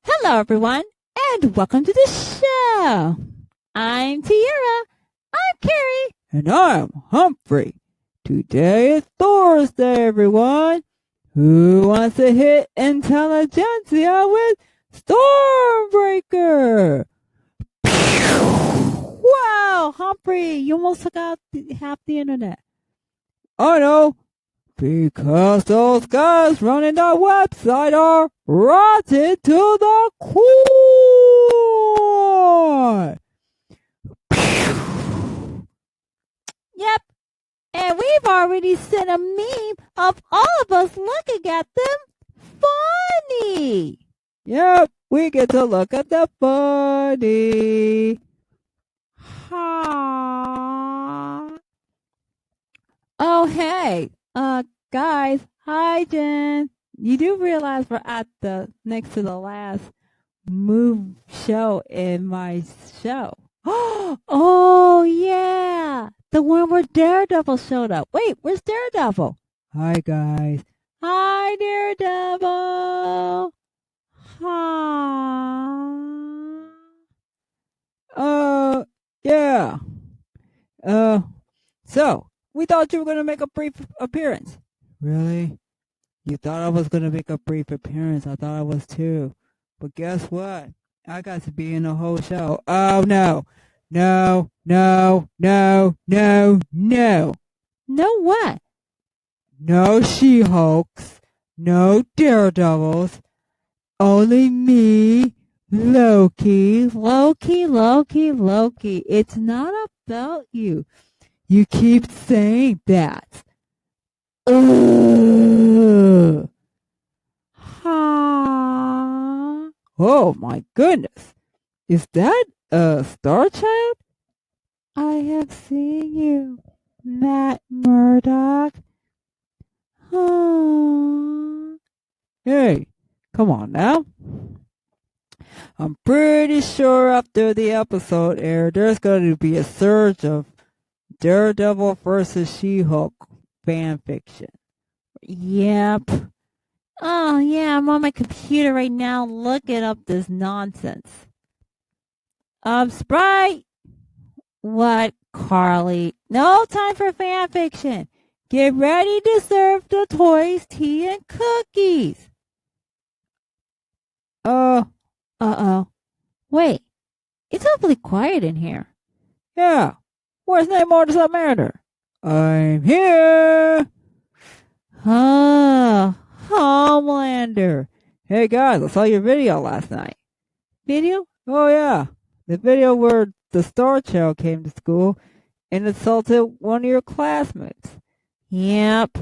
Hello, everyone, and welcome to the show. I'm Tiara. I'm Kerrie. And I'm Humphrey. Today is Thursday, everyone. Who wants to hit intelligentsia with Stormbreaker? Wow, Humphrey, you almost took out half the internet. I know, because those guys running that website are rotten to the core. Yep, and we've already sent a meme of all of us looking at them funny. Yep, we get to look at the funny. Oh, hey, guys, hi, Jen. You do realize we're at the next to the last move show in my show. Oh, yeah, the one where Daredevil showed up. Wait, where's Daredevil? Hi, guys. Hi, Daredevil. Yeah. So, we thought you were going to make a brief appearance. Really? You thought I was going to make a brief appearance. I thought I was too. But guess what? I got to be in the whole show. Oh, no. No, no, no, no, no. No what? No She-Hulks. No Daredevils. Only me, Loki. Loki. It's not about you. You keep saying that. Ugh. Oh my goodness. Is that a Star Child? I have seen you, Matt Murdock. Hey, come on now. I'm pretty sure after the episode aired, there's going to be a surge of Daredevil versus She-Hulk fan fiction. Yep. Oh, yeah, I'm on my computer right now looking up this nonsense. Sprite. What, Karli? No time for fan fiction. Get ready to serve the toys, tea, and cookies. Uh-oh. Wait, it's awfully quiet in here. Yeah, where's Namor the Submariner? I'm here. Homelander. Hey guys, I saw your video last night. Video? Oh yeah, the video where the Star Child came to school and assaulted one of your classmates. Yep.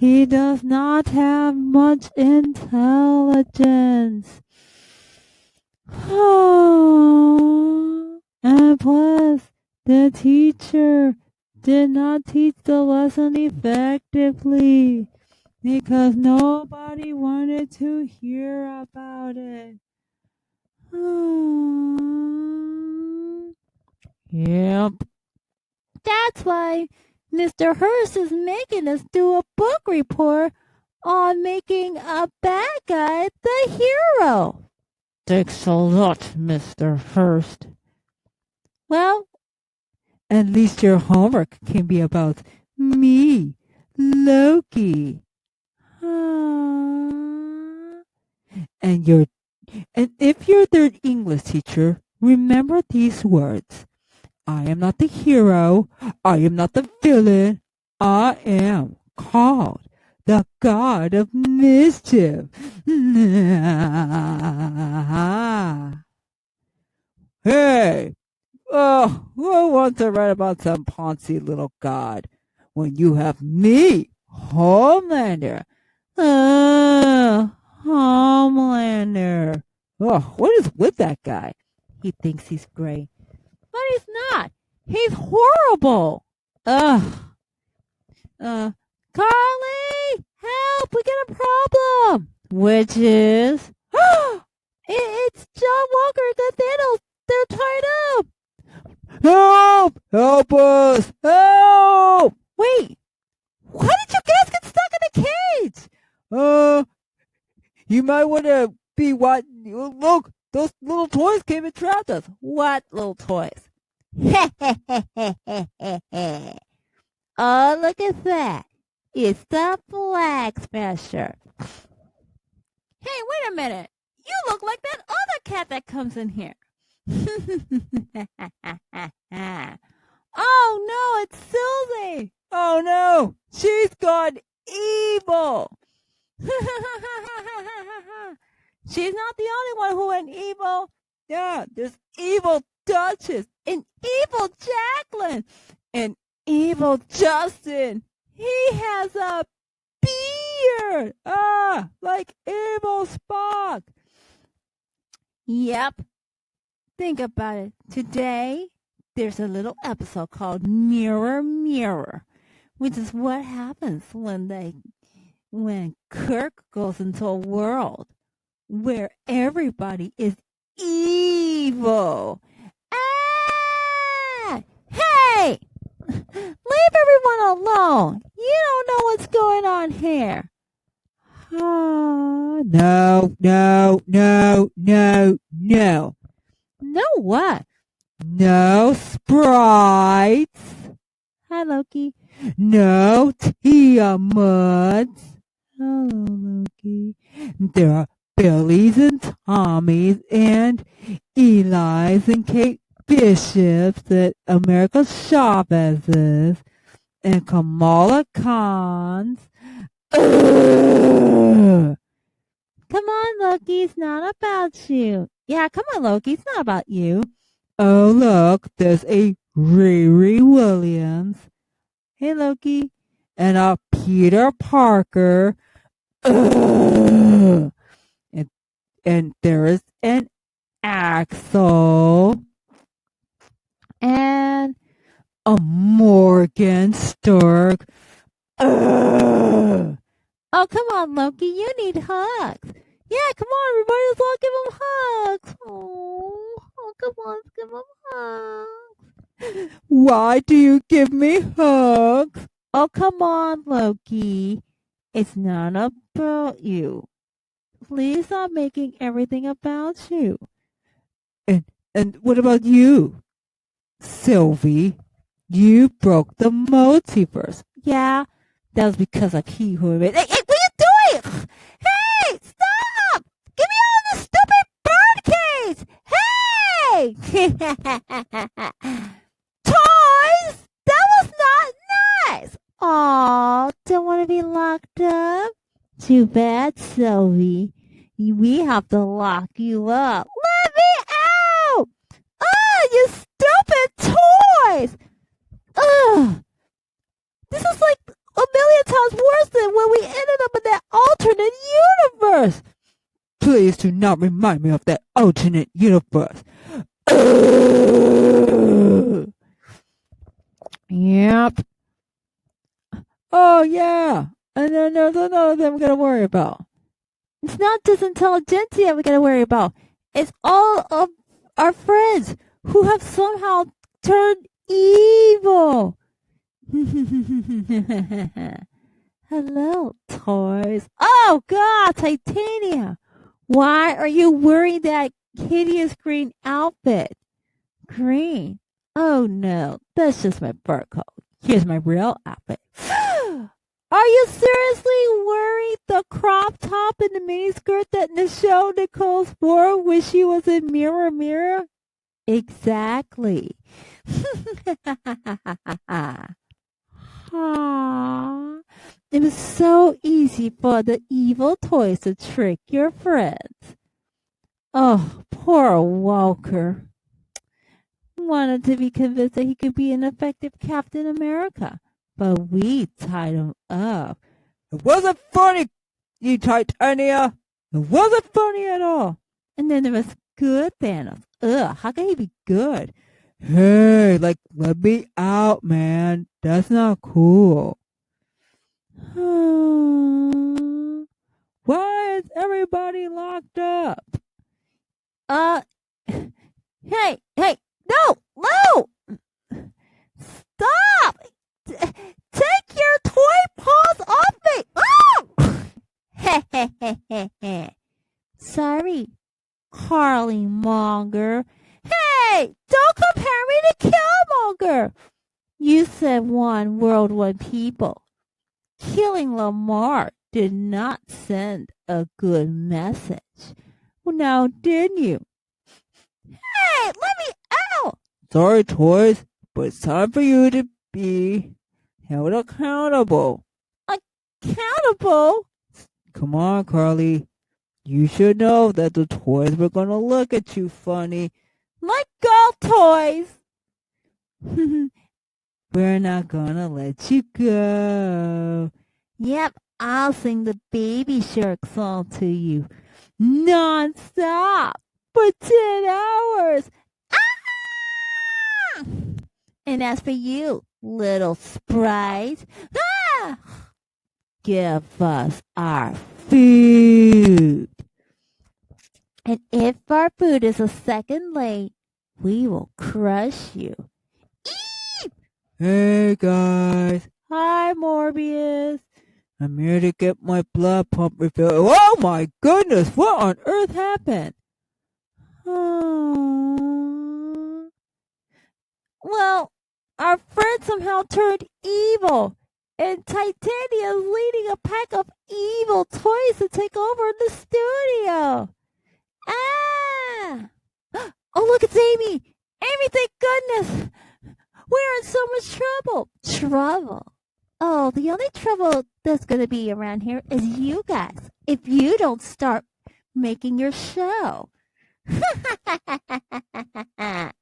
He does not have much intelligence. And plus, the teacher did not teach the lesson effectively because nobody wanted to hear about it. Yep. That's why Mr. Hurst is making us do a book report on making a bad guy the hero. Thanks a lot, Mr. Hurst. Well, at least your homework can be about me, Loki. And if you're their English teacher, remember these words. I am not the hero. I am not the villain. I am called the God of Mischief. Hey, who wants to write about some poncy little god when you have me, Homelander? Homelander. Oh, what is with that guy? He thinks he's great. But he's not. He's horrible. Karli! Help! We got a problem! Which is? It's John Walker, the Thanos. They're tied up. Help! Help us! Help! Wait, why did you guys get stuck in the cage? You might want to be what? Look, those little toys came and trapped us. What little toys? Oh, look at that. It's the Flag Smasher. Hey, wait a minute. You look like that other cat that comes in here. Oh, no, it's Susie. Oh no, she's gone evil. She's not the only one who went evil. Yeah, there's evil Duchess, An evil Jaclyn. and evil Justin. He has a beard. Like evil Spock. Yep. Think about it. Today, there's a little episode called Mirror Mirror, which is what happens when Kirk goes into a world where everybody is evil. Ah! Hey! Leave everyone alone. You don't know what's going on here. No. No what? No Sprites. Hi, Loki. No Tiamut. Hello, Loki. There are Billies and Tommies and Eli's and Kate Bishops and America Chavez's and Kamala Khan's. Ugh. Come on, Loki. It's not about you. Yeah, come on, Loki. It's not about you. Oh, look, there's a Riri Williams. Hey, Loki. And a Peter Parker. Ugh. And there is an Axel. And A Morgan Sturk. Ugh. oh, come on, Loki. You need hugs. Yeah, come on, everybody. Let's all give him hugs. Oh, come on, let's give him hugs. Why do you give me hugs? Oh, come on, Loki. It's not about you. Please stop making everything about you. And what about you? Sylvie, you broke the multiverse. Yeah, that was because of he who made. Hey, what are you doing? Hey, stop! Get me out of this stupid bird cage! Hey! Toys? That was not nice! Aw, don't want to be locked up? Too bad, Sylvie. We have to lock you up. Let me out! You stupid toys! Ugh! This is like a million times worse than when we ended up in that alternate universe. Please do not remind me of that alternate universe. Yep. Oh, yeah. And then there's another thing we gotta worry about. It's not just intelligentsia we gotta worry about. It's all of our friends who have somehow turned evil. Hello, toys. Oh, God, Titania. Why are you wearing that hideous green outfit? Green? Oh, no, that's just my fur coat. Here's my real outfit. Are you seriously wearing the crop top and the miniskirt that Nichelle Nichols wore when she was in Mirror Mirror? Exactly. It was so easy for the evil toys to trick your friends. Oh, poor Walker. Wanted to be convinced that he could be an effective Captain America, but we tied him up. It wasn't funny, you Titania. It wasn't funny at all. And then there was good Thanos. Ugh, how can he be good? Hey, like, let me out, man. That's not cool. Why is everybody locked up? Hey, no! Karli Monger. Hey, don't compare me to Killmonger. You said one world, one people. Killing Lamar did not send a good message. Well, now, didn't you? Hey, let me out! Sorry, toys, but it's time for you to be held accountable. Accountable? Come on, Karli. You should know that the toys were gonna look at you funny. Like golf toys. We're not gonna let you go. Yep, I'll sing the Baby Shark song to you. Non-stop. For 10 hours. Ah! And as for you, little Sprite, give us our food. And if our food is a second late, we will crush you. Eep! Hey, guys. Hi, Morbius. I'm here to get my blood pump refilled. Oh, my goodness. What on earth happened? Well, our friend somehow turned evil, and Titania is leading a pack of evil toys to take over the studio. Ah! Oh, look, it's Amy. Amy, thank goodness. We're in so much trouble. Trouble? Oh, the only trouble that's going to be around here is you guys, if you don't start making your show. Ah!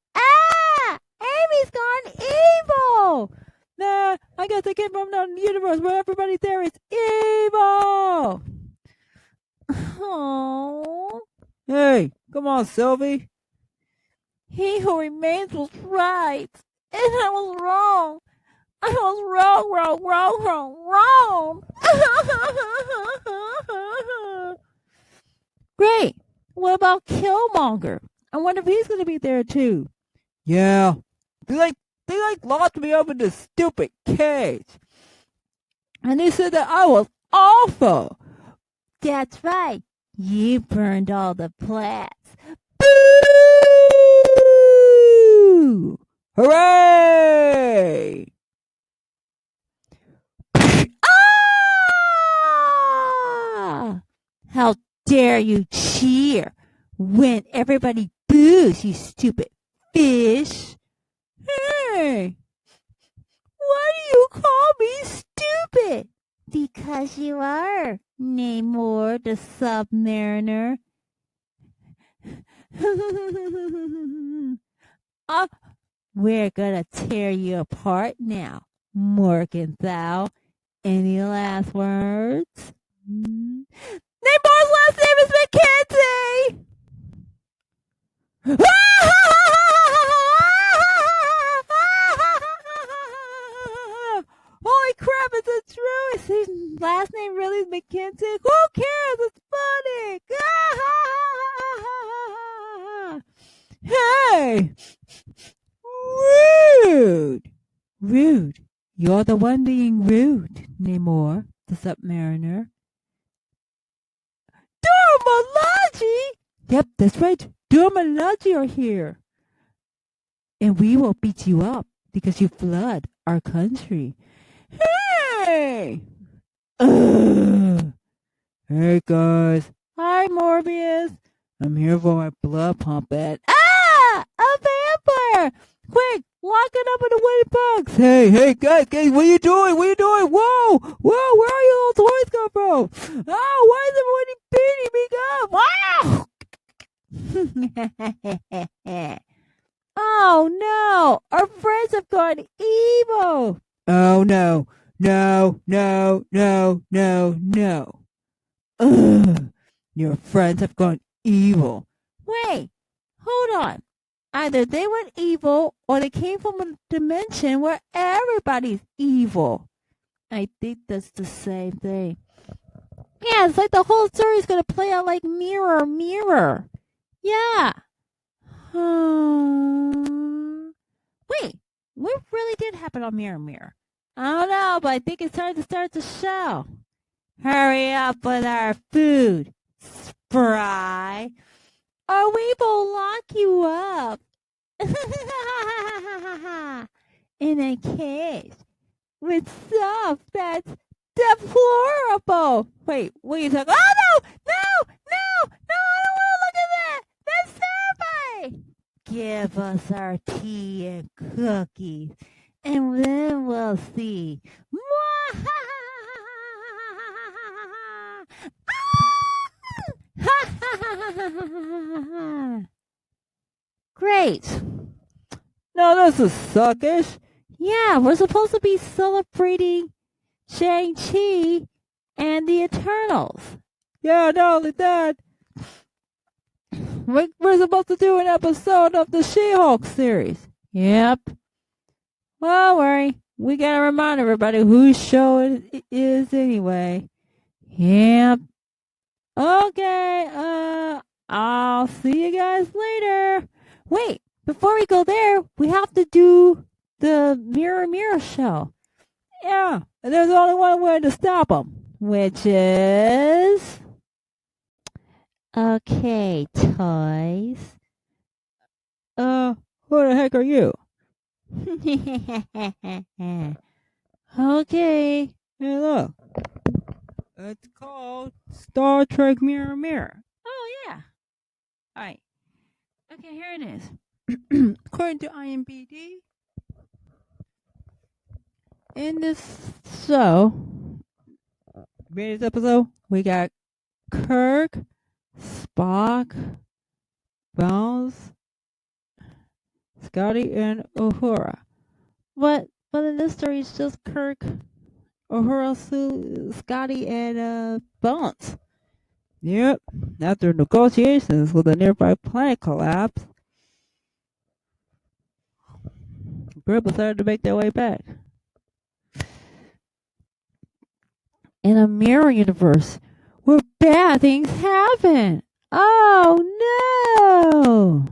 Amy's gone evil! Nah, I guess I came from the universe where everybody there is evil. Oh. Hey, come on, Sylvie. He who remains was right, and I was wrong. I was wrong. Great. What about Killmonger? I wonder if he's going to be there too. Yeah, they locked me up in this stupid cage. And they said that I was awful. That's right. You burned all the plants. Boo! Hooray! Ah! How dare you cheer when everybody boos, you stupid fish. Hey! Why do you call me stupid? Because you are, Namor the Submariner. We're gonna tear you apart now, Morganthau. Any last words? Namor's last name is McKenzie! Holy crap, it's a true. Is his last name really McKenzie? Who cares? It's funny. Hey! Rude! Rude. You're the one being rude, Namor, the Submariner. Dormalaji? Yep, that's right. Dormalaji are here. And we will beat you up because you flood our country. Hey! Hey, guys. Hi, Morbius. I'm here for my blood pump at... Ah! A vampire! Quick, lock it up in the wooden box. Hey, guys, what are you doing? Whoa, where are you little toys come from? Oh, why is everybody beating me up? Wow! Oh, no. Our friends have gone evil. Oh, no. Ugh, your friends have gone evil. Wait, hold on. Either they went evil or they came from a dimension where everybody's evil. I think that's the same thing. Yeah, it's like the whole story is going to play out like Mirror, Mirror. Yeah. Wait, what really did happen on Mirror, Mirror? I don't know, but I think it's time to start the show. Hurry up with our food, Sprite. or we will lock you up in a cage with stuff that's deplorable. Wait, what are you talking? Oh no, no, no, no! I don't want to look at that. That's terrifying. Give us our tea and cookies, and then we'll see. Great. No, this is suckish. Yeah, we're supposed to be celebrating Shang-Chi and the Eternals. Yeah, not only that, we're supposed to do an episode of the She-Hulk series. Yep. Well, worry. We gotta remind everybody whose show it is anyway. Yep. Okay, I'll see you guys later. Wait, before we go there, we have to do the Mirror Mirror show. Yeah, and there's only one way to stop them. Which is... Okay, toys. Who the heck are you? Okay. Hey, look. It's called Star Trek Mirror Mirror. Oh, yeah. All right. Okay, here it is. According to IMDb, in this show, this episode, we got Kirk, Spock, Bones, Scotty, and Uhura. But in this story, it's just Kirk, Uhura, Scotty, and Bones. Yep. After negotiations with a nearby planet collapse, the group decided to make their way back. in a mirror universe where bad things happen. Oh, no.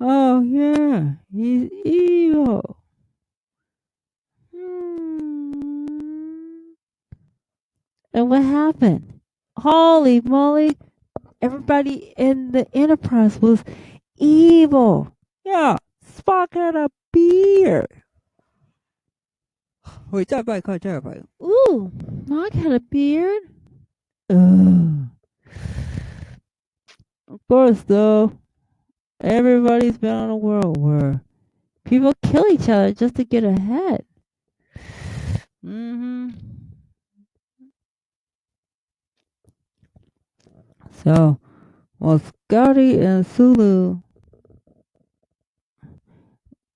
Oh, yeah. He's evil. And what happened? Holy moly. Everybody in the Enterprise was evil. Yeah. Spock had a beard. Wait, 再快快再快 Ooh, Mark had a beard. Ugh. Of course, though, everybody's been on a world where People kill each other just to get ahead. So, while Scotty and Sulu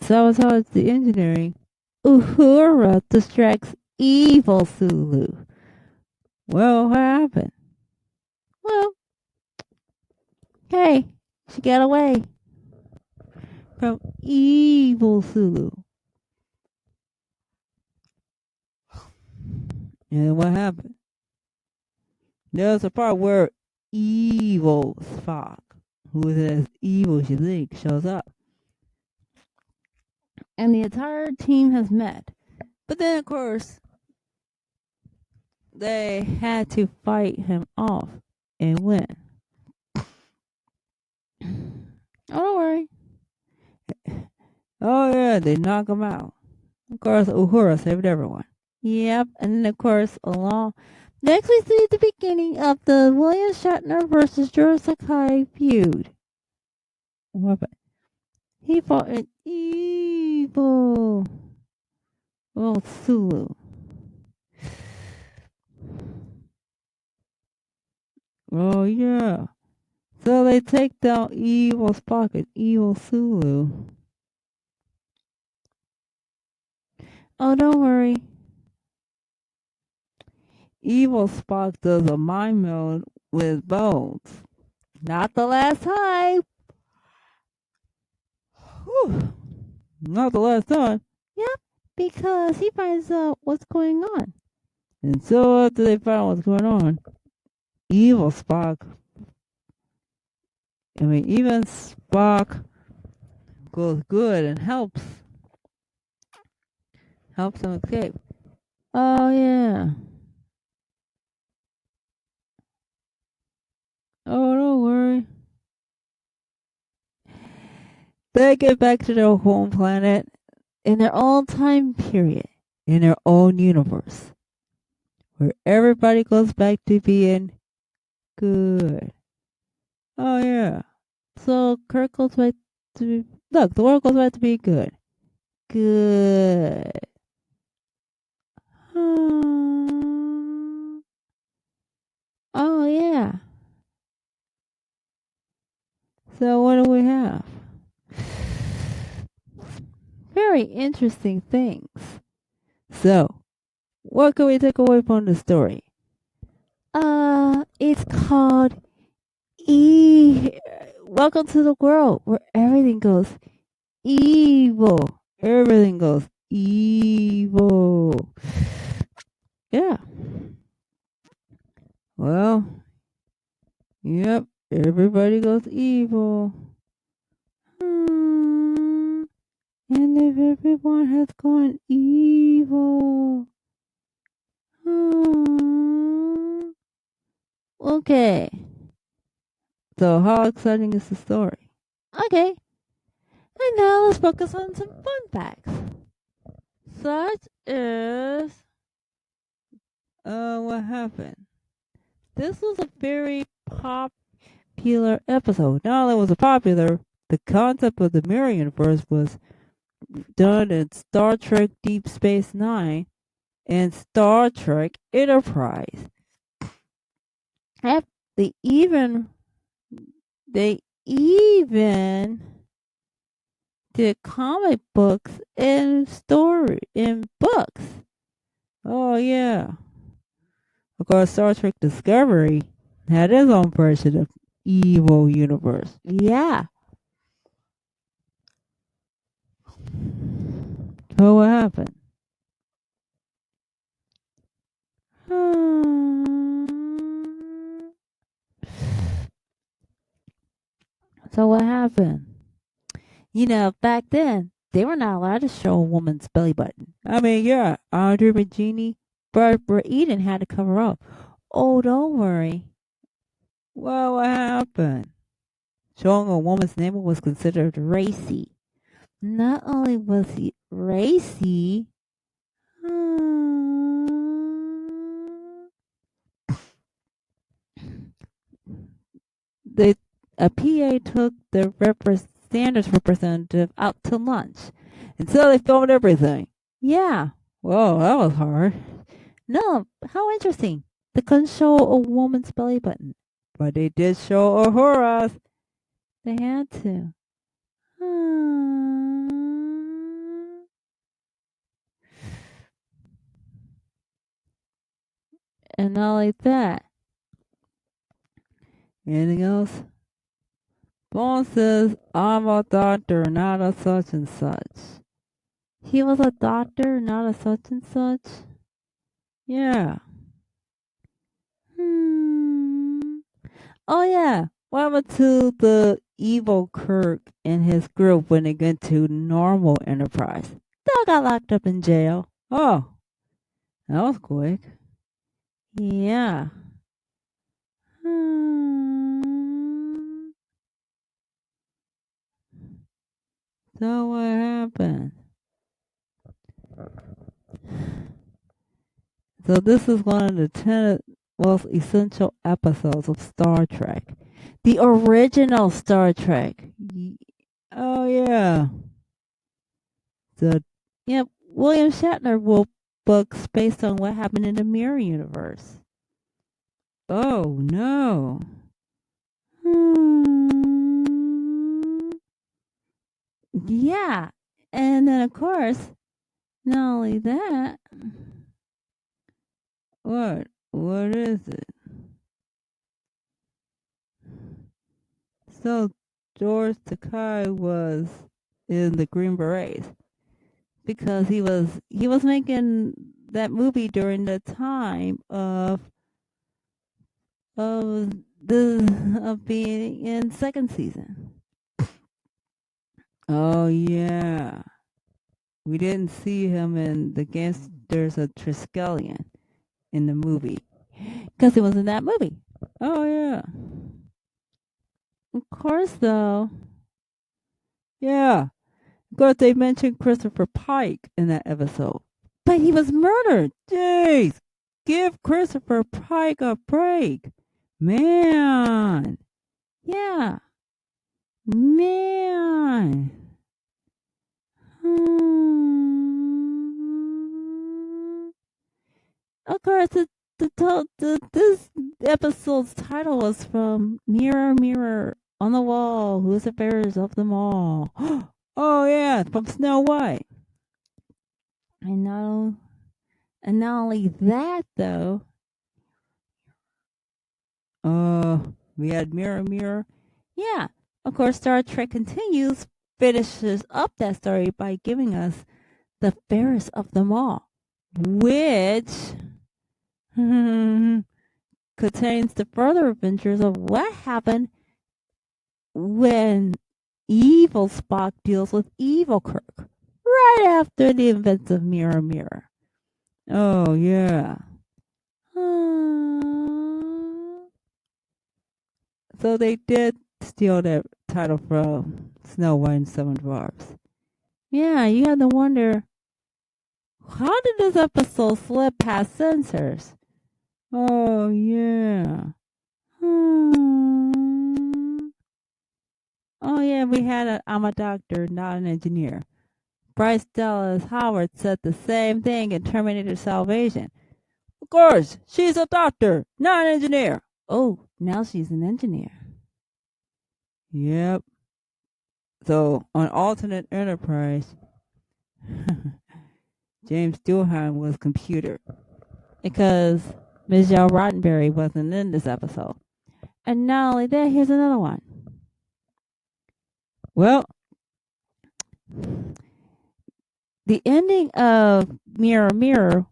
sabotage the engineering, Uhura distracts evil Sulu. well, what happened? Well, hey, she got away from evil Sulu. And what happened? There's a part where evil Spock, who is as evil as you think, shows up. And the entire team has met. But then, of course, they had to fight him off and win. Oh, don't worry. Oh, yeah, they knock him out. Of course, Uhura saved everyone. Yep, and then of course next we see the beginning of the William Shatner versus George Sakai feud. What happened? He fought an evil Sulu. Oh, yeah. So they take down evil Spock and evil Sulu. Oh, don't worry. Evil Spock does a mind meld with Bones. Not the last time. Whew. Not the last time. Yep, because he finds out what's going on. And so after they find out what's going on, evil Spock, even Spock goes good and helps him escape. Oh, yeah. Oh, don't worry. They get back to their home planet in their own time period, in their own universe, where everybody goes back to being good. Oh yeah. So Kirk goes back to look. The world goes back to being good. Good. Oh yeah. So what do we have? Very interesting things. So what can we take away from the story? It's called Welcome to the world where everything goes evil. Everything goes evil. Yeah. Well, yep. Everybody goes evil. And if everyone has gone evil. Okay. So how exciting is the story? Okay. And now let's focus on some fun facts. Such as what happened? This was a very popular episode. Not only was it popular, the concept of the mirror universe was done in Star Trek Deep Space Nine and Star Trek Enterprise. They even did comic books and story in books. Oh yeah. Of course, Star Trek Discovery had its own version of evil universe. Yeah. So what happened? So what happened? You know, back then they were not allowed to show a woman's belly button. I mean, yeah, Audrey Regini, Barbara Eden had to cover up. Oh, don't worry. Well, what happened? Showing a woman's nipple was considered racy. Not only was he racy, the a PA took the Sanders representative out to lunch, and so they filmed everything. Yeah. Whoa, that was hard. No, how interesting. They couldn't show a woman's belly button, but they did show Uhura's. They had to. And not like that. Anything else? Bone says, I'm a doctor, not a such and such. He was a doctor, not a such and such? Yeah. Oh, yeah. What happened to the evil Kirk and his group when they went to normal Enterprise? They all got locked up in jail. Oh, that was quick. Yeah. So what happened? So this is one of the 10 most essential episodes of Star Trek. The original Star Trek. Oh yeah. The William Shatner wrote books based on what happened in the Mirror Universe. Oh no. Yeah. And then of course, not only that, what? What is it? So George Takei was in the Green Berets because he was making that movie during the time of being in second season. Oh yeah. We didn't see him in the Gangsters of Triskelion in the movie because he was in that movie. Oh yeah. Of course though. Yeah. Of course, they mentioned Christopher Pike in that episode. But he was murdered. Jeez. Give Christopher Pike a break. Man. Yeah. Man. Of course, this episode's title was from Mirror, Mirror on the Wall, who's the fairest of them all? Oh, yeah, from Snow White. I know. And not only that, though, we had Mirror, Mirror. Yeah, of course, Star Trek Continues finishes up that story by giving us the fairest of them all, which contains the further adventures of what happened when evil Spock deals with evil Kirk right after the events of Mirror Mirror. Oh, yeah. So they did steal that title from Snow White and Seven Dwarfs. Yeah, you had to wonder, how did this episode slip past censors? Oh, yeah. Oh, yeah, we had a I'm a doctor, not an engineer. Bryce Dallas Howard said the same thing in Terminator Salvation. Of course, she's a doctor, not an engineer. Oh, now she's an engineer. Yep. So, on alternate Enterprise, James Doohan was computer because Michelle Roddenberry wasn't in this episode. And not only that, here's another one. Well, the ending of Mirror Mirror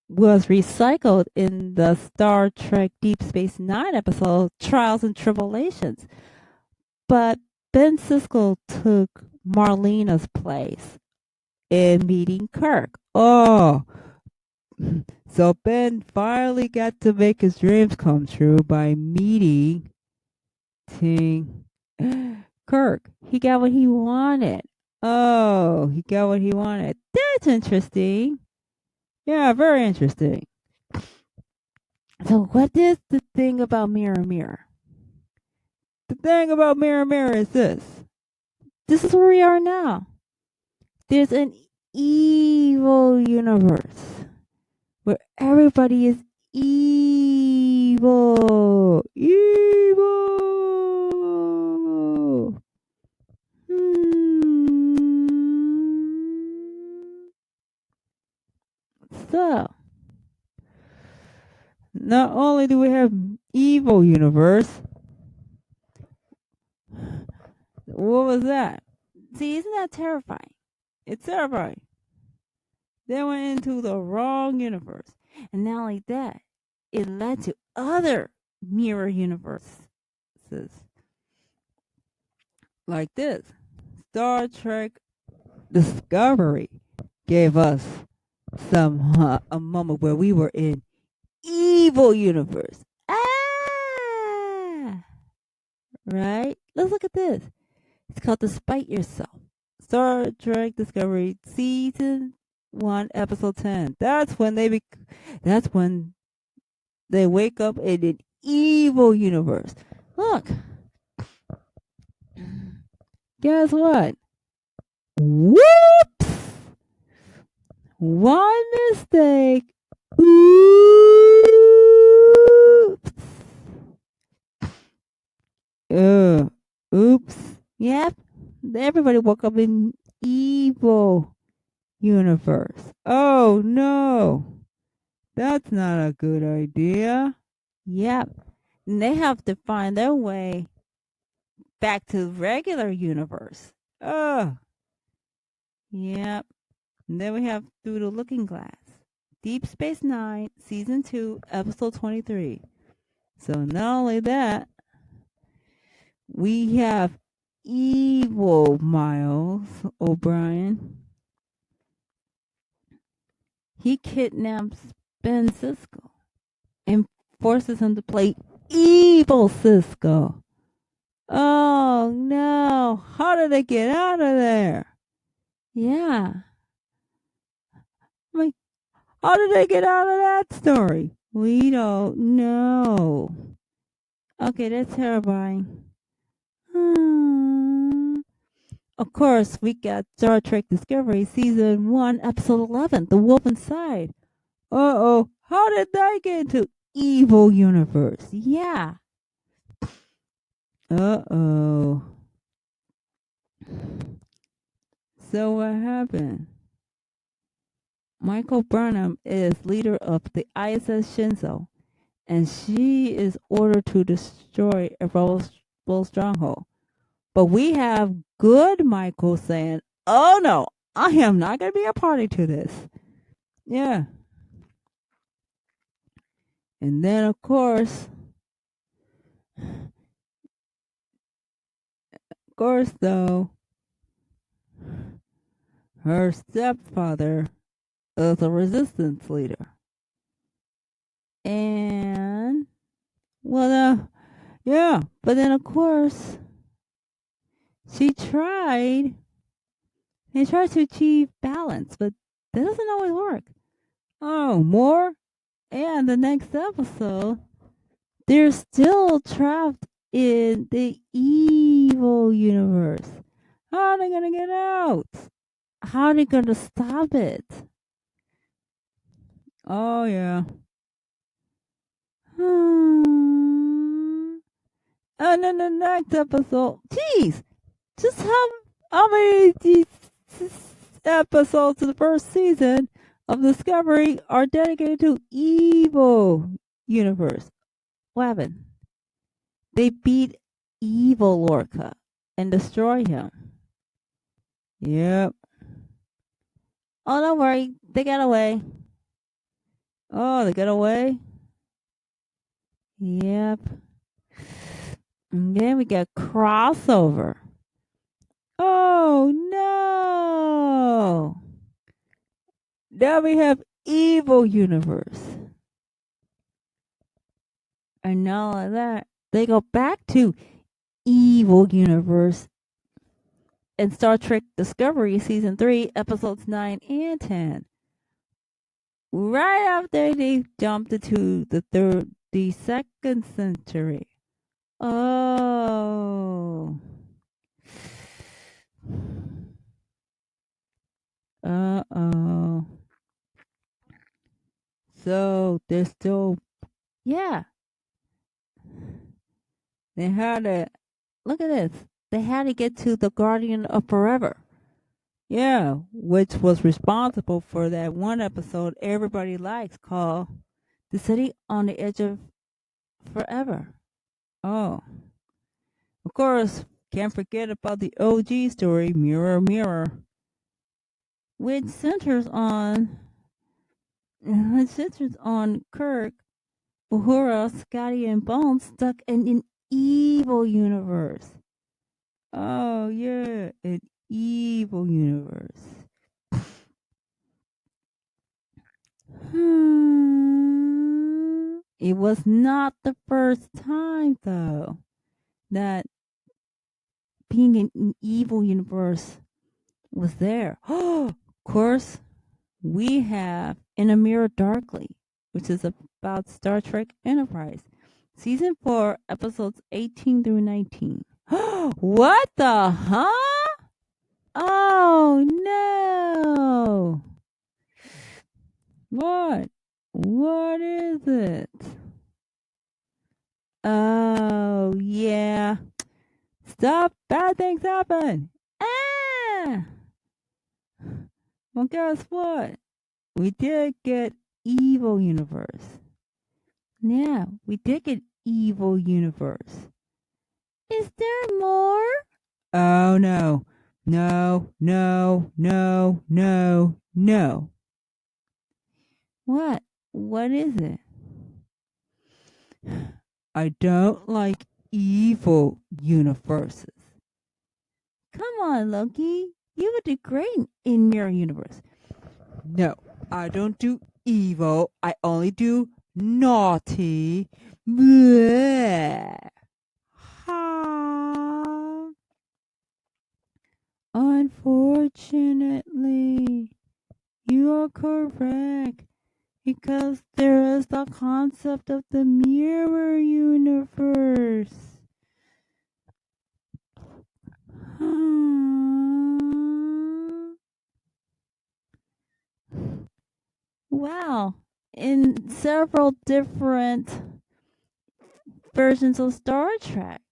was recycled in the Star Trek Deep Space Nine episode Trials and Tribulations. But Ben Sisko took Marlena's place in meeting Kirk. Oh, so Ben finally got to make his dreams come true by meeting Kirk. He got what he wanted. Oh, he got what he wanted. That's interesting. Yeah, very interesting. So what is the thing about Mirror Mirror? The thing about Mirror Mirror is this. This is where we are now. There's an evil universe where everybody is evil. Evil. So, not only do we have evil universe, what was that? See, isn't that terrifying? It's terrifying. They went into the wrong universe. And not only that, it led to other mirror universes. Like this. Star Trek Discovery gave us a moment where we were in evil universe. Ah! Right? Let's look at this. It's called Despite Yourself. Star Trek Discovery Season 1, Episode 10. That's when they wake up in an evil universe. Look. Guess what? Whoops! One mistake. Oops. Oops. Yep. Everybody woke up in evil universe. Oh no. That's not a good idea. Yep. And they have to find their way back to regular universe. Oh. Yep. And then we have Through the Looking Glass. Deep Space Nine, Season 2, Episode 23. So not only that, we have evil Miles O'Brien. He kidnaps Ben Sisko and forces him to play evil Sisko. Oh no, how did they get out of there? Yeah. Like, how did they get out of that story? We don't know. Okay, that's terrifying. Hmm. Of course, we got Star Trek Discovery Season 1, Episode 11, The Wolf Inside. Uh-oh, how did they get into evil universe? Yeah. Uh-oh. So what happened? Michael Burnham is leader of the ISS Shinzo, and she is ordered to destroy a rebel stronghold. But we have good Michael saying, oh no, I am not going to be a party to this. Yeah. And then, of course, though, her stepfather is a resistance leader. And, well, yeah, but then, of course, they tried to achieve balance, but that doesn't always work. Oh, more? And the next episode, they're still trapped in the evil universe. How are they going to get out? How are they going to stop it? Oh, yeah. And then the next episode, jeez, just how many of these episodes of the first season of Discovery are dedicated to evil universe? What happened? They beat evil Lorca and destroy him. Yep. Oh, don't worry. They got away. Oh, they got away? Yep. And then we got crossover. Oh, no. Now we have evil universe. And all of that, they go back to evil universe in Star Trek Discovery Season 3, Episodes 9 and 10. Right after they jumped into the second century. Oh. Uh-oh. So they're still, yeah. They had to, look at this. They had to get to the Guardian of Forever. Yeah, which was responsible for that one episode everybody likes called The City on the Edge of Forever. Oh. Of course, can't forget about the OG story, Mirror Mirror, which centers on Kirk, Uhura, Scotty, and Bones stuck in an evil universe. Oh yeah, an evil universe. It was not the first time though that being in an evil universe was there. Of course, we have In a Mirror Darkly, which is about Star Trek Enterprise, Season 4, Episodes 18 through 19. What the huh? Oh no! What? What is it? Oh yeah. Stop! Bad things happen! Ah! Well, guess what? We did get Evil Universe. Yeah, we did get Evil Universe. Is there more? Oh no. No, no, no, no, no. What? What is it? I don't like evil universes. Come on, Loki. You would do great in your universe. No, I don't do evil. I only do naughty. Bleh. Ha. Unfortunately, you are correct because there is the concept of the mirror universe. Wow. In several different versions of Star Trek.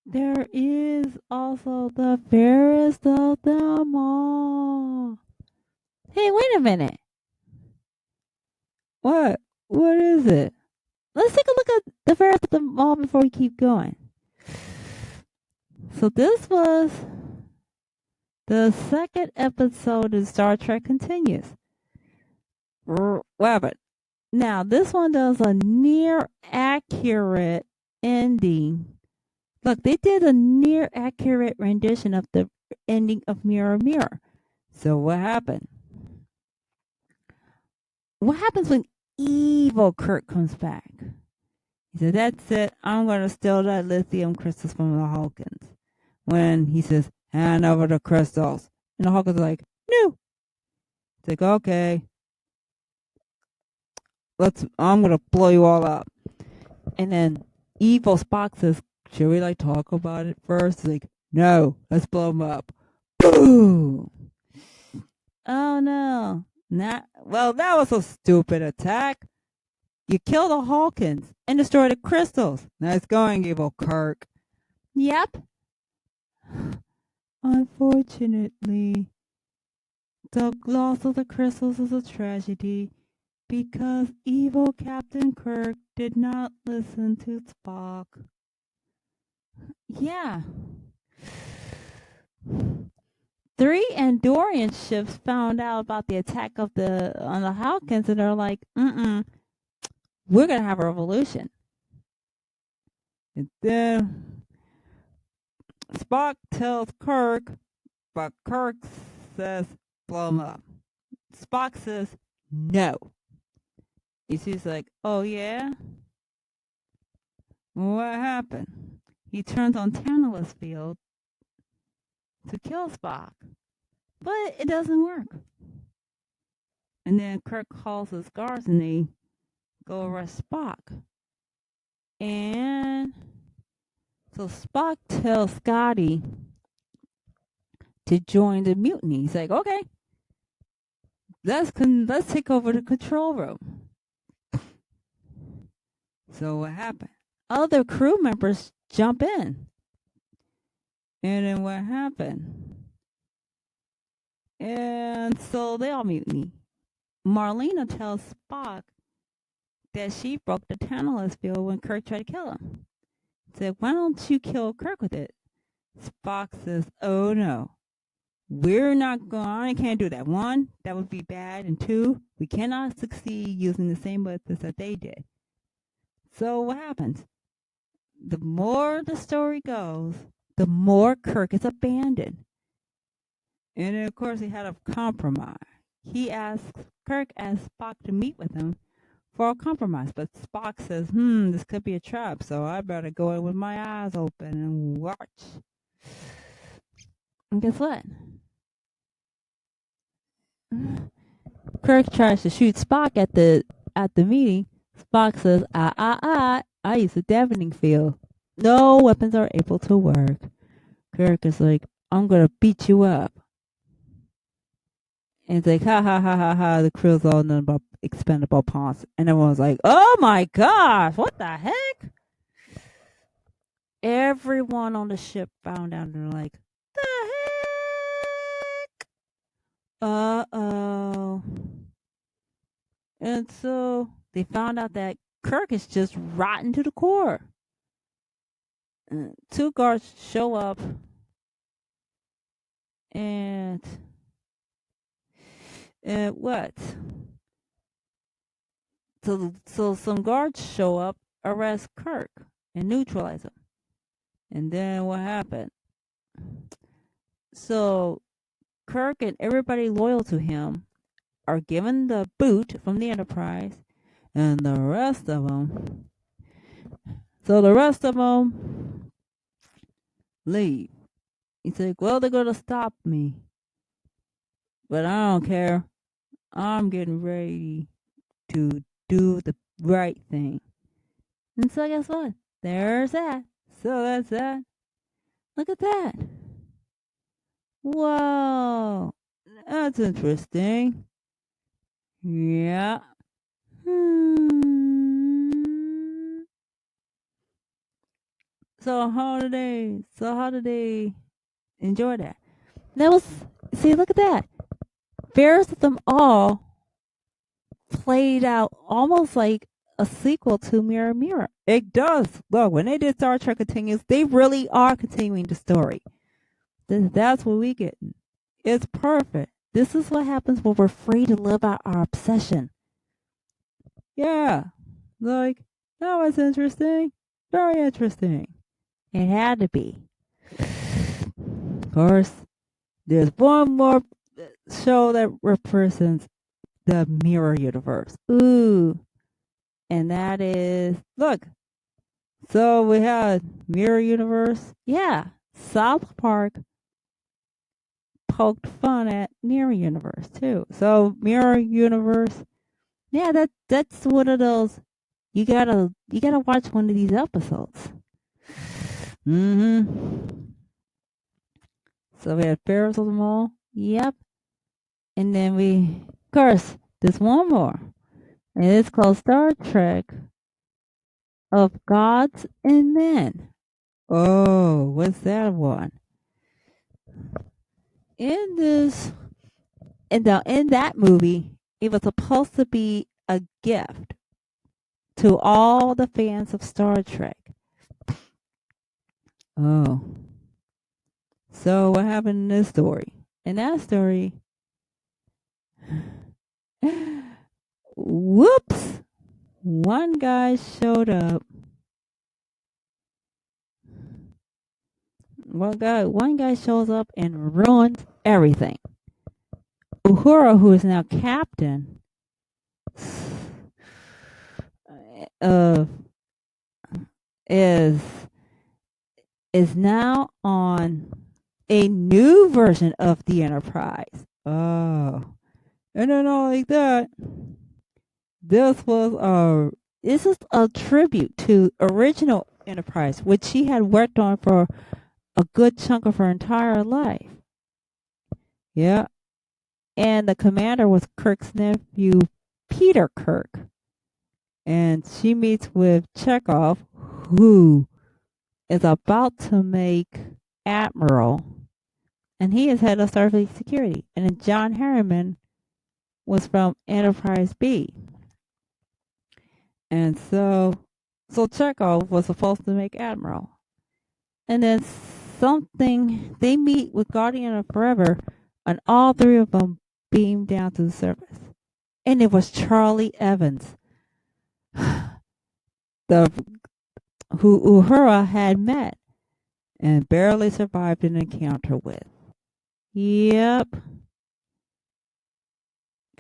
There is also the fairest of them all. Hey, wait a minute. What? What is it? Let's take a look at the fairest of them all before we keep going. So this was the second episode of Star Trek Continues. Rabbit. Now, this one does a near accurate ending. Look, they did a near accurate rendition of the ending of Mirror Mirror. So what happened? What happens when evil Kirk comes back? He said, that's it. I'm going to steal that lithium crystals from the Hawkins. When he says, hand over the crystals. And the Hawkins are like, no. It's like, okay. I'm going to blow you all up. And then evil Spock says, should we talk about it first? It's like, no, let's blow him up. Boom. Oh no. That was a stupid attack. You kill the Hawkins and destroy the crystals. Nice going, evil Kirk. Yep. Unfortunately, the loss of the crystals is a tragedy because evil Captain Kirk did not listen to Spock. Yeah. 3 Andorian ships found out about the attack on the Hawkins, and they're like, we're gonna have a revolution. And then Spock tells Kirk, but Kirk says, blow him up. Spock says, no. He's like, oh yeah? What happened? He turns on Tantalus field to kill Spock, but it doesn't work. And then Kirk calls his guards and they go arrest Spock. And so Spock tells Scotty to join the mutiny. He's like, okay, let's take over the control room. So what happened? Other crew members jump in. And then what happened? And so they all mutiny. Marlena tells Spock that she broke the Tantalus field when Kirk tried to kill him. Said, why don't you kill Kirk with it? Spock says, oh no. We're not going, I can't do that. 1, that would be bad. And 2, we cannot succeed using the same methods that they did. So what happens? The more the story goes, the more Kirk is abandoned. And then, of course, he had a compromise. Kirk asks Spock to meet with him for a compromise. But Spock says, this could be a trap, so I better go in with my eyes open and watch. And guess what? Kirk tries to shoot Spock at the meeting. Spock says, I use a deafening field. No weapons are able to work. Kirk is like, I'm going to beat you up. And it's like, ha, ha, ha, ha, ha. The crew's all known about expendable parts. And everyone's like, oh my gosh, what the heck? Everyone on the ship found out and they're like, the heck? Uh-oh. And so they found out that Kirk is just rotten to the core. 2 guards show up and what? So some guards show up, arrest Kirk, and neutralize him. And then what happened? So Kirk and everybody loyal to him are given the boot from the Enterprise, and the rest of them. So the rest of them leave. He's like, well, they're going to stop me. But I don't care. I'm getting ready to do the right thing. And so guess what? There's that. So that's that. Look at that. Whoa. That's interesting. Yeah. Hmm. So how did they enjoy that? That was, see, look at that. Fairest of them all played out almost like a sequel to Mirror Mirror. It does. Look, when they did Star Trek Continues, they really are continuing the story. That's what we get. It's perfect. This is what happens when we're free to live out our obsession. Yeah. Like, that was interesting. Very interesting. It had to be. Of course, there's one more show that represents the mirror universe. Ooh. And that is, look. So we had Mirror Universe. Yeah. South Park poked fun at Mirror Universe too. So Mirror Universe. Yeah, that's one of those. You gotta watch one of these episodes. Mm-hmm. So we had Pharaohs of them all. Yep. And then of course, there's one more. And it's called Star Trek of Gods and Men. Oh, what's that one? In this, in that movie, it was supposed to be a gift to all the fans of Star Trek. Oh. So what happened in this story? In that story, whoops, one guy showed up. One guy shows up and ruins everything. Uhura, who is now captain, uh, is is now on a new version of the Enterprise. Oh, and then all like that. This is a tribute to original Enterprise, which she had worked on for a good chunk of her entire life. Yeah, and the commander was Kirk's nephew, Peter Kirk, and she meets with Chekhov, who is about to make admiral, and he is head of Starfleet Security. And then John Harriman was from Enterprise B. And so Chekhov was supposed to make admiral. And then they meet with Guardian of Forever, and all three of them beam down to the surface. And it was Charlie Evans, the who Uhura had met and barely survived an encounter with. Yep.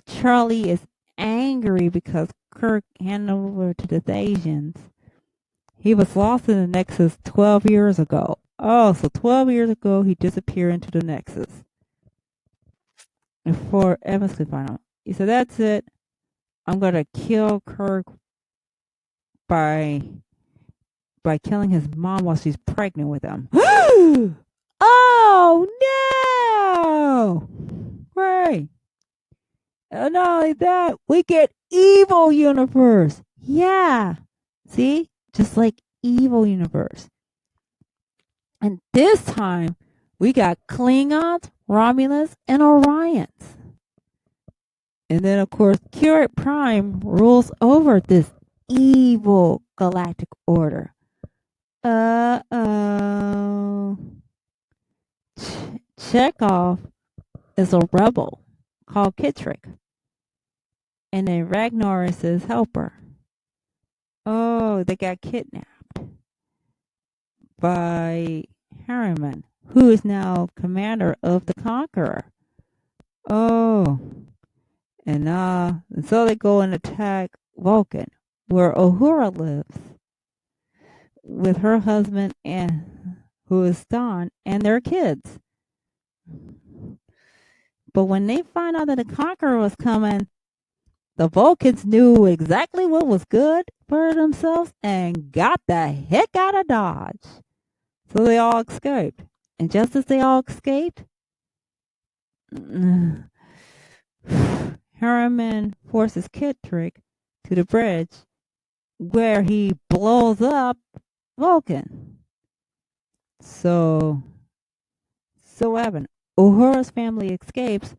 Charlie is angry because Kirk handed over to the Asians. He was lost in the Nexus 12 years ago. Oh, so 12 years ago he disappeared into the Nexus. Before Evans could find him. He said, that's it. I'm going to kill Kirk by killing his mom while she's pregnant with him. Oh, no! Great. And not only that, we get Evil Universe. Yeah. See? Just like Evil Universe. And this time, we got Klingons, Romulans, and Orions. And then, of course, Curate Prime rules over this evil galactic order. Uh-oh. Chekhov is a rebel called Kittrick. And then Ragnar is his helper. Oh, they got kidnapped by Harriman, who is now commander of the Conqueror. Oh. And so they go and attack Vulcan, where Uhura lives, with her husband, and who is Don, and their kids. But when they find out that the Conqueror was coming, the Vulcans knew exactly what was good for themselves and got the heck out of Dodge. So they all escaped. And just as they all escaped, Harriman forces Kittrick to the bridge where he blows up Vulcan. So what happened? Uhura's family escapes,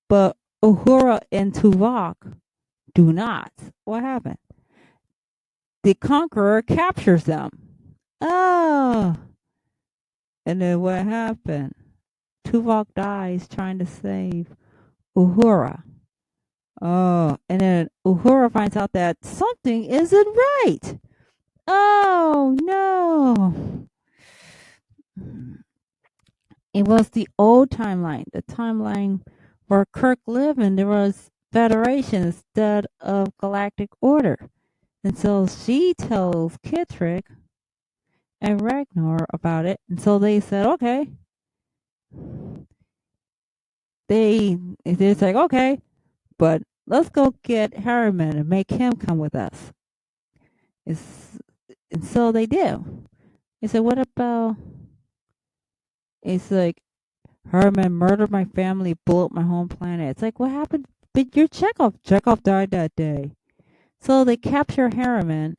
but Uhura and Tuvok do not. What happened? The Conqueror captures them. Oh. And then what happened? Tuvok dies trying to save Uhura. Oh, and then Uhura finds out that something isn't right. Oh, no. It was the old timeline, the timeline where Kirk lived and there was Federation instead of Galactic Order. And so she tells Kittrick and Ragnar about it. And so they said, okay. It's like, okay, but let's go get Harriman and make him come with us. And so they do. They said, what about, it's like, Harriman murdered my family, blew up my home planet. It's like, what happened? But your Chekhov died that day. So they capture Harriman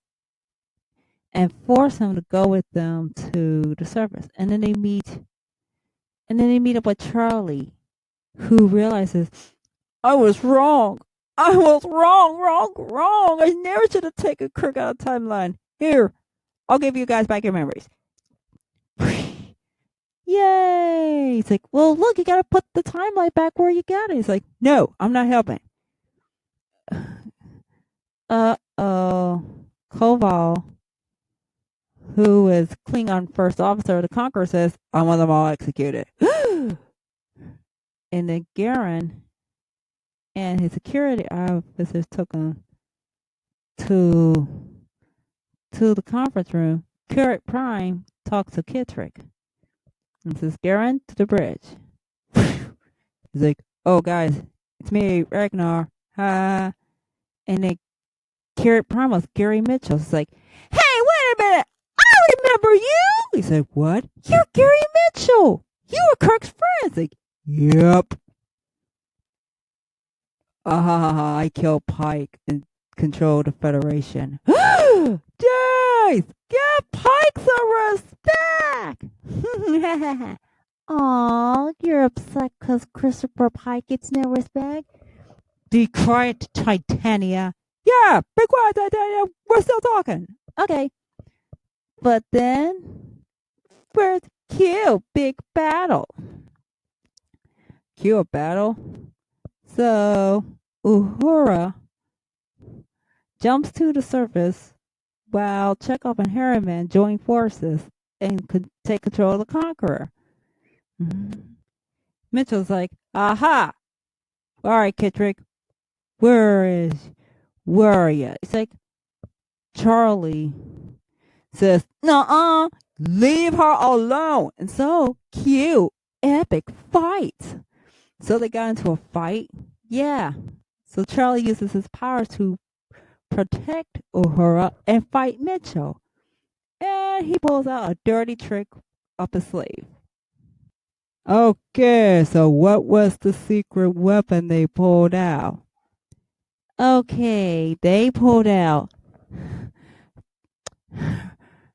and force him to go with them to the surface. And then they meet up with Charlie, who realizes, I was wrong. I was wrong. I never should have taken Kirk out of the timeline. Here, I'll give you guys back your memories. Yay! It's like, well, look, you gotta put the timeline back where you got it. It's like, no, I'm not helping. Koval, who is Klingon first officer of the Conqueror, says, I want them all executed. And then Garen and his security officers took him to the conference room. Curate Prime talks to Kittrick and says, Garen, to the bridge. He's like, oh, guys, it's me, Ragnar. Ha. And then Curate Prime was Gary Mitchell. He's like, hey, wait a minute. I remember you. He's like, what? You're Gary Mitchell. You were Kirk's friend. He's like, yep. I killed Pike and controlled the Federation. Jeez! Give Pike some respect! Aw, you're upset because Christopher Pike gets no respect? Be quiet, Titania. Yeah, be quiet, Titania. We're still talking. Okay. But then, where's Q? Big battle. Q a battle? So, Uhura jumps to the surface while Chekhov and Harriman join forces and could take control of the Conqueror. Mm-hmm. Mitchell's like, aha! All right, Kittrick, where are you? It's like, Charlie says, nuh-uh, leave her alone. And so, cute, epic fight. So they got into a fight? Yeah. So Charlie uses his powers to protect Uhura and fight Mitchell. And he pulls out a dirty trick up his sleeve. Okay, so what was the secret weapon they pulled out? Okay, they pulled out.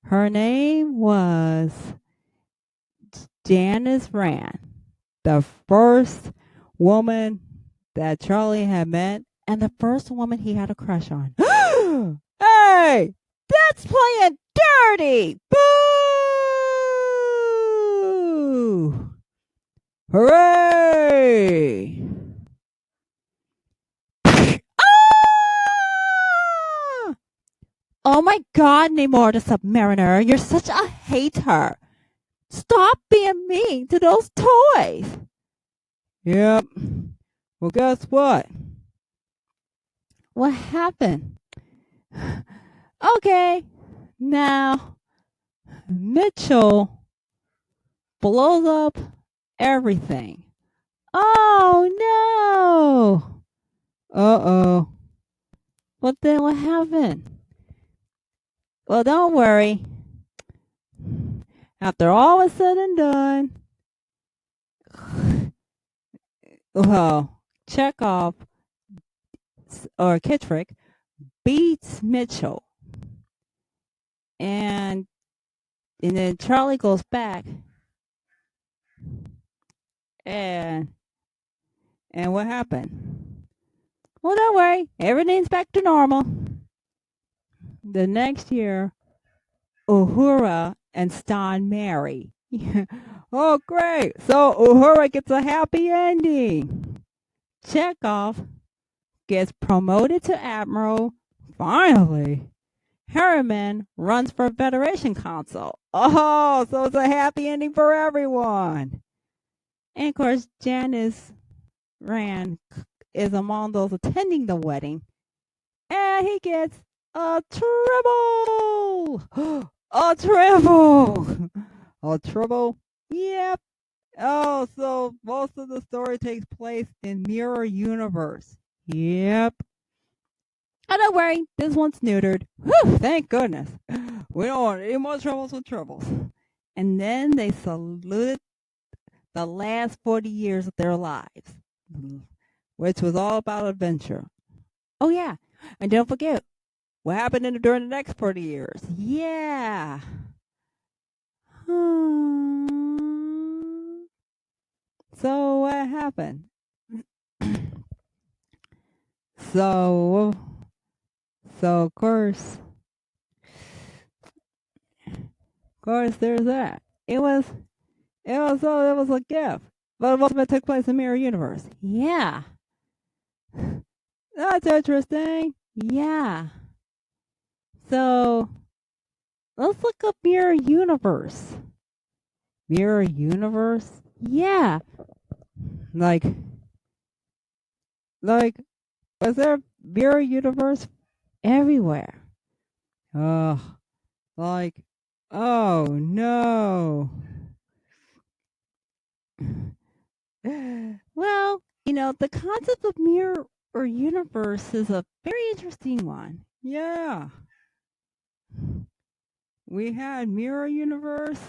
Her name was Janice Rand, the first woman that Charlie had met, and the first woman he had a crush on. Hey, that's playing dirty! Boo! Hooray! Ah! Oh my God, Namor the Submariner, you're such a hater. Stop being mean to those toys. Yep. Well, guess what? What happened? Okay. Now, Mitchell blows up everything. Oh no! Uh-oh. But then what happened? Well, don't worry. After all was said and done, well, Chekhov or Kittrick beats Mitchell, and then Charlie goes back, and what happened? Well, don't worry, everything's back to normal. The next year, Uhura and Stan marry. Oh, great! So Uhura gets a happy ending. Chekhov gets promoted to admiral. Finally, Harriman runs for Federation Council. Oh, so it's a happy ending for everyone. And of course, Janice Rand is among those attending the wedding, and he gets a triple. A triple. A triple. Yep. Oh, so most of the story takes place in Mirror Universe. Yep. Oh, don't worry, this one's neutered. Whew, thank goodness. We don't want any more troubles with troubles. And then they saluted the last 40 years of their lives, which was all about adventure. Oh, yeah. And don't forget what happened during the next 40 years. Yeah. So what happened? So of course, there's that. It was a gift, but most of it took place in Mirror Universe. Yeah, that's interesting. Yeah. So let's look up Mirror Universe. Mirror Universe. Yeah. Like, was there Mirror Universe everywhere? Oh, like, oh no. Well, the concept of mirror or universe is a very interesting one. Yeah. We had mirror universe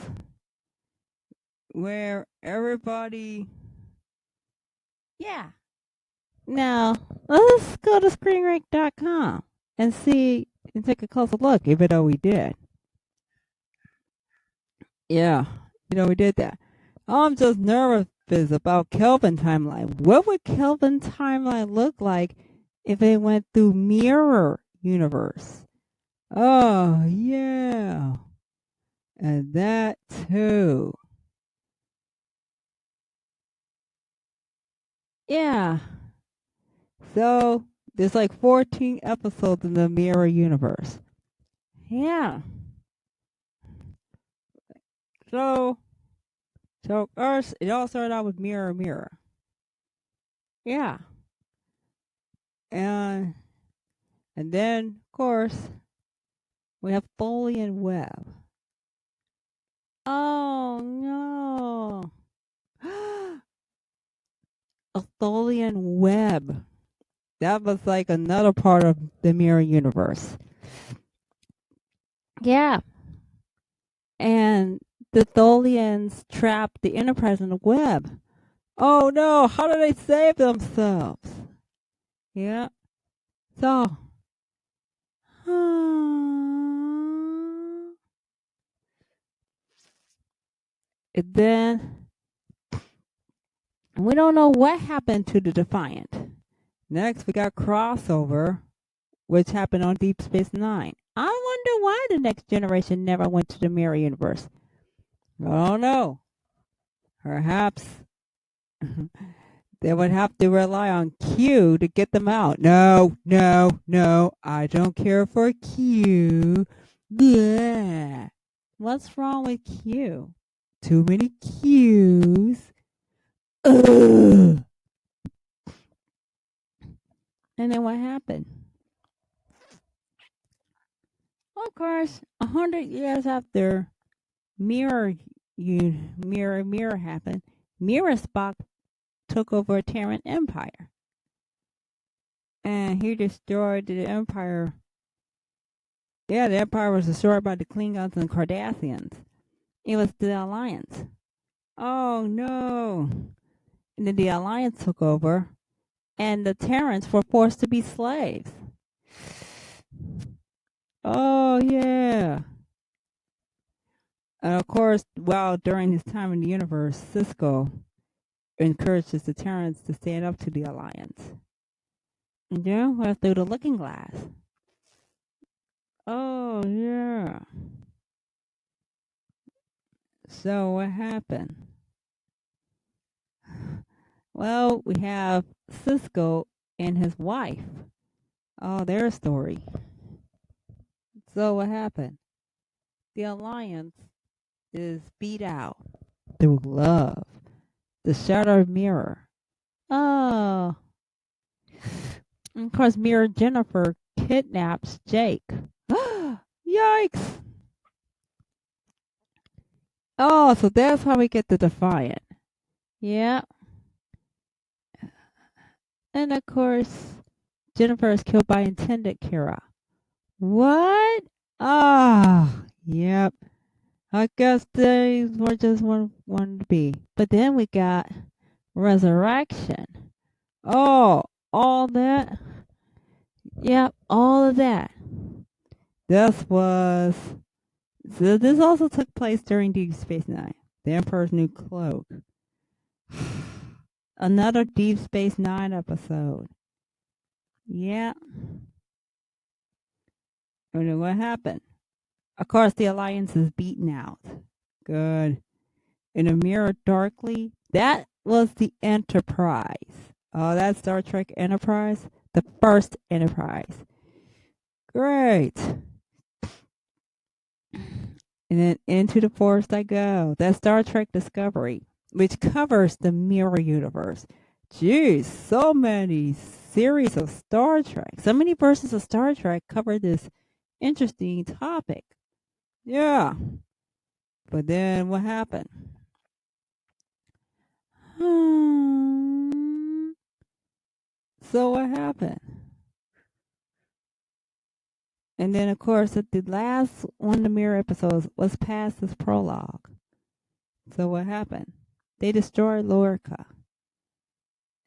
where everybody. Yeah. Now, let's go to screenrant.com and see and take a closer look, even though we did. Yeah, we did that. I'm just nervous about Kelvin timeline. What would Kelvin timeline look like if it went through mirror universe? Oh, yeah. And that too. Yeah. So there's like 14 episodes in the mirror universe. Yeah. So first, it all started out with mirror, mirror. Yeah. And then, of course, we have Tholian Web. Oh no. A Tholian Web. That was like another part of the mirror universe. Yeah. And the Tholians trapped the Enterprise in the web. Oh no, how do they save themselves? Yeah. So and then we don't know what happened to the Defiant. Next we got crossover, which happened on Deep Space Nine. I wonder why the Next Generation never went to the mirror universe. I don't know. Perhaps they would have to rely on Q to get them out. No. I don't care for Q. Blah. What's wrong with Q? Too many Qs. Ugh. And then what happened? Of course, 100 years after Mirror mirror happened, Mirror Spock took over a Terran empire. And he destroyed the empire. Yeah, the empire was destroyed by the Klingons and Cardassians. It was the Alliance. Oh no. And then the Alliance took over, and the Terrans were forced to be slaves. Oh yeah. And of course, while during his time in the universe, Cisco encourages the Terrans to stand up to the Alliance. And then we're through the looking glass. Oh yeah. So what happened? Well, we have Cisco and his wife. Oh, their story. So what happened? The Alliance is beat out through love. The shattered mirror. Oh. And of course, Mirror Jennifer kidnaps Jake. Yikes. Oh, so that's how we get the Defiant. Yeah. And of course, Jennifer is killed by intended Kira. What? Ah, yep. I guess they were just one to be. But then we got Resurrection. Oh, all that. Yep, all of that. This was. So this also took place during Deep Space Nine, the Emperor's New Cloak. Another Deep Space Nine episode. Yeah. And then what happened? Of course, the Alliance is beaten out. Good. In a mirror darkly, that was the Enterprise. Oh, that's Star Trek Enterprise? The first Enterprise. Great. And then into the forest I go. That's Star Trek Discovery, which covers the mirror universe. Geez, so many series of Star Trek. So many versions of Star Trek cover this interesting topic. Yeah. But then what happened? So what happened? And then, of course, the last one of the mirror episodes was past this prologue. So what happened? They destroyed Lorca.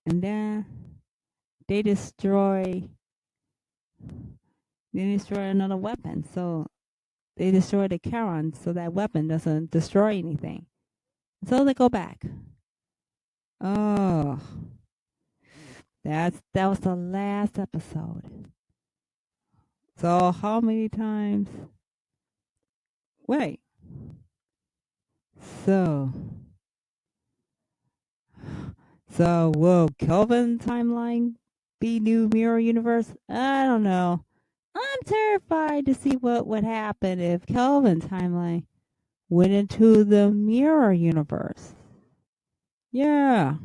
And then they destroy another weapon. So they destroy the Charon so that weapon doesn't destroy anything. So they go back. Oh. That was the last episode. So how many times? Wait. So will Kelvin timeline be new mirror universe? I don't know. I'm terrified to see what would happen if Kelvin timeline went into the mirror universe. Yeah.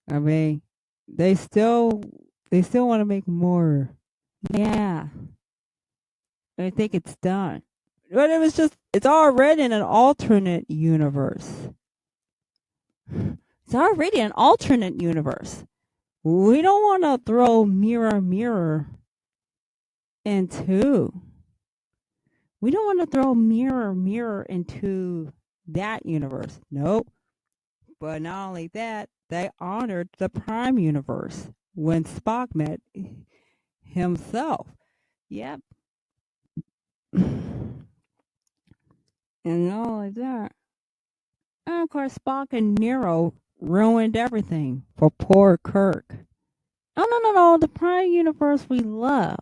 I mean, they still want to make more. Yeah. I think it's done. But it's already in an alternate universe. It's already an alternate universe. We don't want to throw mirror into. We don't want to throw mirror into that universe. Nope. But not only that, they honored the Prime universe when Spock met himself. Yep. And not only that, and of course, Spock and Nero ruined everything for poor Kirk. Oh, no. The Prime universe we love.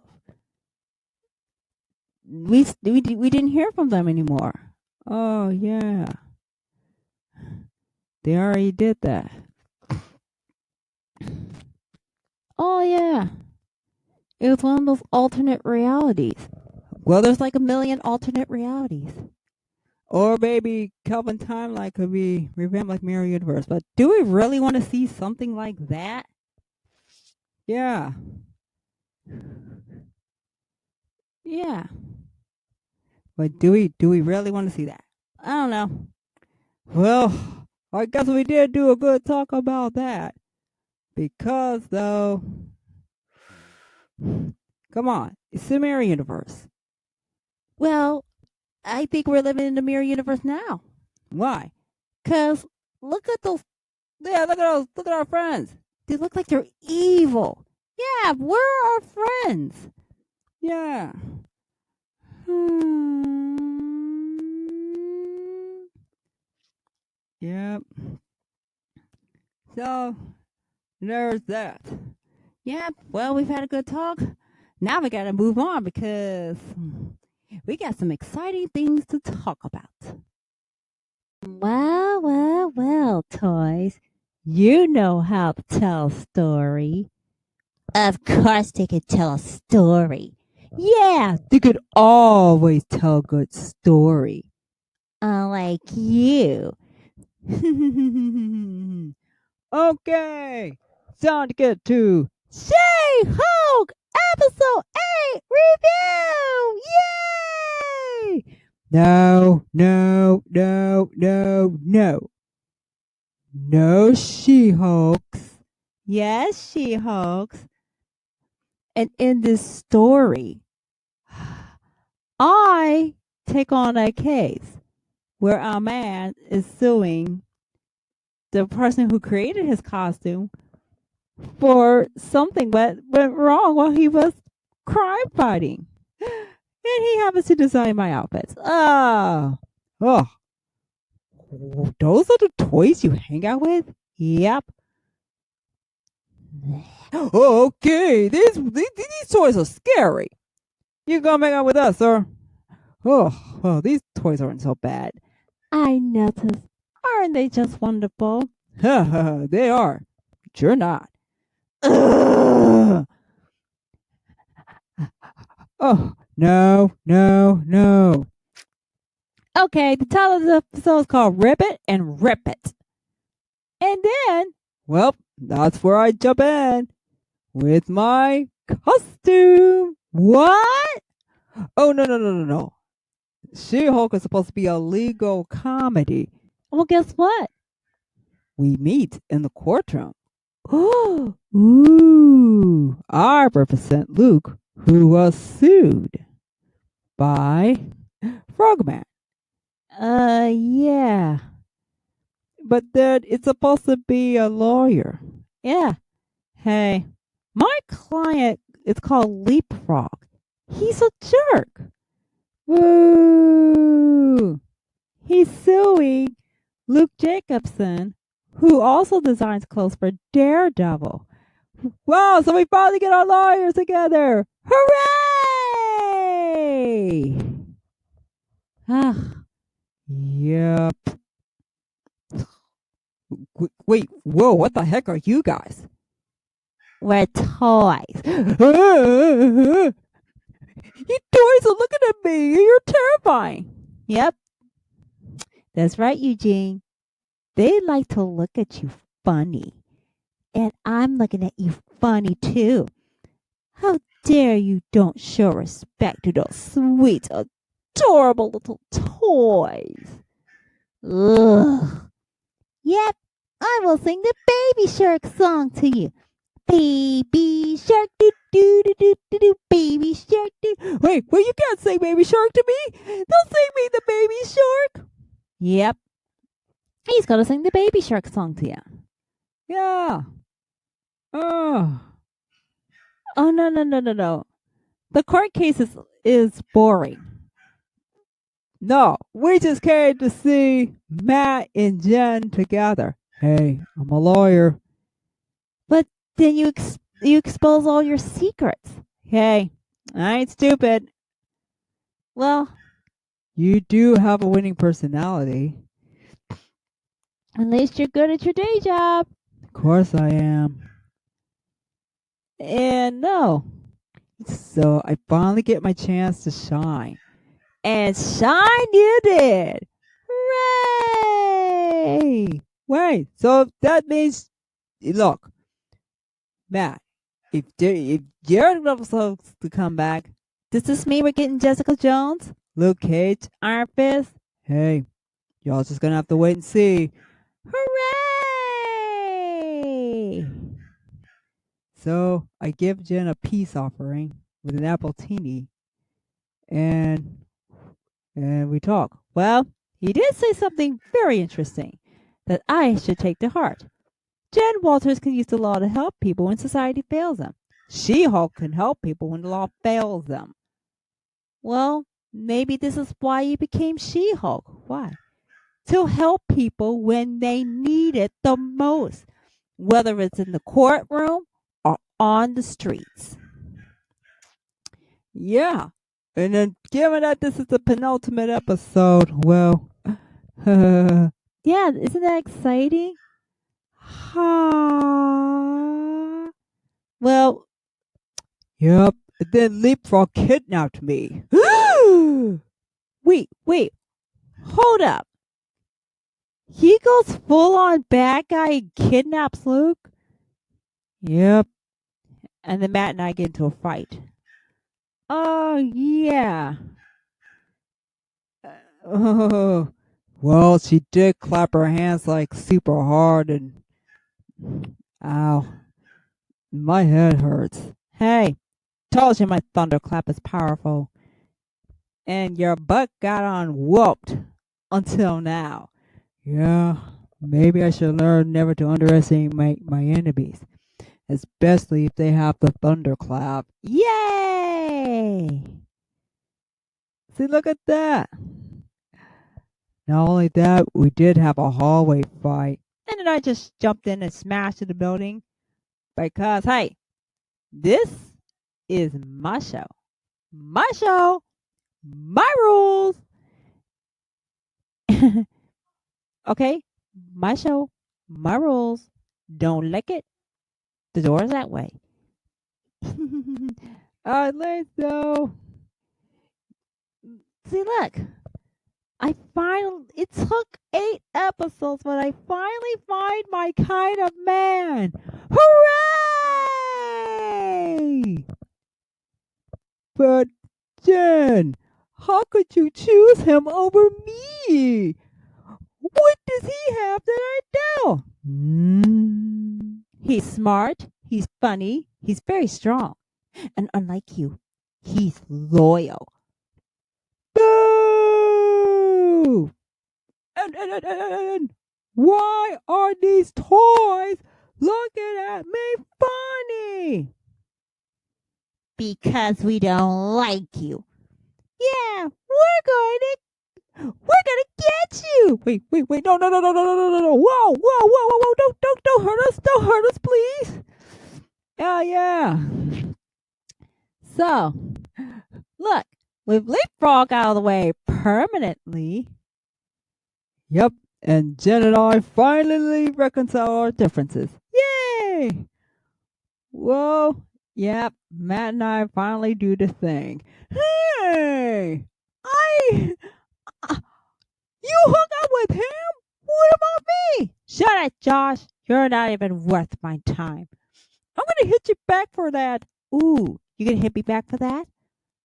We didn't hear from them anymore. Oh, yeah. They already did that. Oh, yeah. It was one of those alternate realities. Well, there's like a million alternate realities. Or maybe Kelvin timeline could be revamped like Mirror Universe. But do we really want to see something like that? Yeah. Yeah. But do we really want to see that? I don't know. Well, I guess we did do a good talk about that. Because, though, come on, it's the mirror universe. Well, I think we're living in the mirror universe now. Why? 'Cause look at those. Yeah, look at those. Look at our friends. They look like they're evil. Yeah, we're our friends. Yeah. Yep. So, there's that. Yeah, well, we've had a good talk. Now we gotta move on because we got some exciting things to talk about. Well, toys. You know how to tell a story. Of course they can tell a story. Yeah, You could always tell a good story. unlike you. Okay. It's time to get to She-Hulk Episode 8 Review! Yay! no. No She-Hulks. Yes, She-Hulks. And in this story, I take on a case where a man is suing the person who created his costume for something that went wrong while he was crime fighting. And he happens to design my outfits. Oh, those are the toys you hang out with? Yep. Okay, these toys are scary. You gonna hang out with us, sir? Oh, well, these toys aren't so bad. I noticed. Aren't they just wonderful? They are. But you're not. Ugh. Oh, no. Okay, the title of the episode is called Rip It and Rip It. And then, well, that's where I jump in with my costume. what? Oh, no. She-Hulk is supposed to be a legal comedy. Well, guess what? We meet in the courtroom. Ooh. I represent Luke, who was sued by Frogman. Yeah. But then it's supposed to be a lawyer. Yeah. Hey, my client is called Leapfrog. He's a jerk. Woo! He's suing Luke Jacobson, who also designs clothes for Daredevil. Wow, so we finally get our lawyers together. Hooray! Ah, Yep. Wait, whoa, what the heck are you guys? we're toys. You toys are looking at me. You're terrifying. Yep. That's right, Eugene. They like to look at you funny. And I'm looking at you funny too. How dare you don't show respect to those sweet, adorable little toys. Ugh. Yep, I will sing the Baby Shark song to you. Baby shark, do do do do do do. Baby shark, do. Wait, you can't say Baby Shark to me. Don't sing me the Baby Shark. Yep, he's gonna sing the Baby Shark song to you. Yeah. Oh. Oh no. The court case is boring. No, we just came to see Matt and Jen together. Hey, I'm a lawyer. But then you expose all your secrets. Hey, I ain't stupid. Well, You do have a winning personality. at least you're good at your day job. Of course I am. And no. So I finally get my chance to shine. And shine you did. Hooray! Wait, so that means, look, Matt, if Daredevil supposed to come back, Does this mean we're getting Jessica Jones, Luke Cage, Iron Fist, hey, Y'all just gonna have to wait and see. Hooray! So I give Jen a peace offering with an apple teeny, and we talk. Well, he did say something very interesting that I should take to heart. Jen Walters can use the law to help people when society fails them. She-Hulk can help people when the law fails them. Well, maybe this is why you became She-Hulk. Why? To help people when they need it the most, whether it's in the courtroom or on the streets. Yeah. And then given that this is the penultimate episode, well, Yeah, isn't that exciting? Ha. Well, yep. And then Leapfrog kidnapped me. wait, hold up. He goes full on bad guy and kidnaps Luke? Yep. And then Matt and I get into a fight. Oh, yeah. Oh, well, she did clap her hands like super hard and ow, my head hurts. Hey, told you my thunderclap is powerful. And your butt got on whooped until now. Yeah, maybe I should learn never to underestimate my enemies, especially if they have the thunderclap. Yay! See, look at that. Not only that, we did have a hallway fight. And then I just jumped in and smashed the building because, hey, this is my show. My show, my rules. Okay, my show, my rules. Don't lick it. The door is that way. I'd like so. See, look. It took 8 episodes, but I finally find my kind of man. Hooray! But Jen, how could you choose him over me? What does he have that I don't? He's smart, he's funny, he's very strong. And unlike you, he's loyal. Boo! And why are these toys looking at me funny? Because we don't like you. Yeah, we're gonna get you. Wait, no, whoa, don't hurt us, please. Yeah. So, look, we've leapfrog out of the way permanently. Yep, and Jen and I finally reconcile our differences. Yay! Well, yep, Matt and I finally do the thing. Hey! You hung out with him? What about me? Shut it, Josh. You're not even worth my time. I'm gonna hit you back for that. Ooh, you gonna hit me back for that?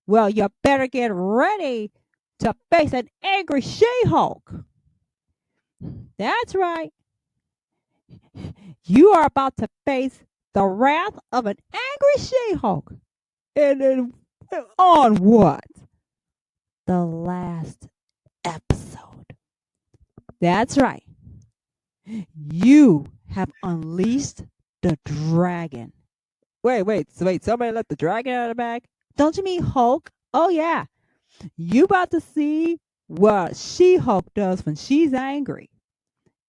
Well, you better get ready to face an angry She-Hulk. That's right. You are about to face the wrath of an angry She-Hulk. And then on what? The last episode. That's right. You have unleashed the dragon. Wait, somebody let the dragon out of the bag? Don't you mean Hulk? Oh, yeah. You about to see what She-Hulk does when she's angry.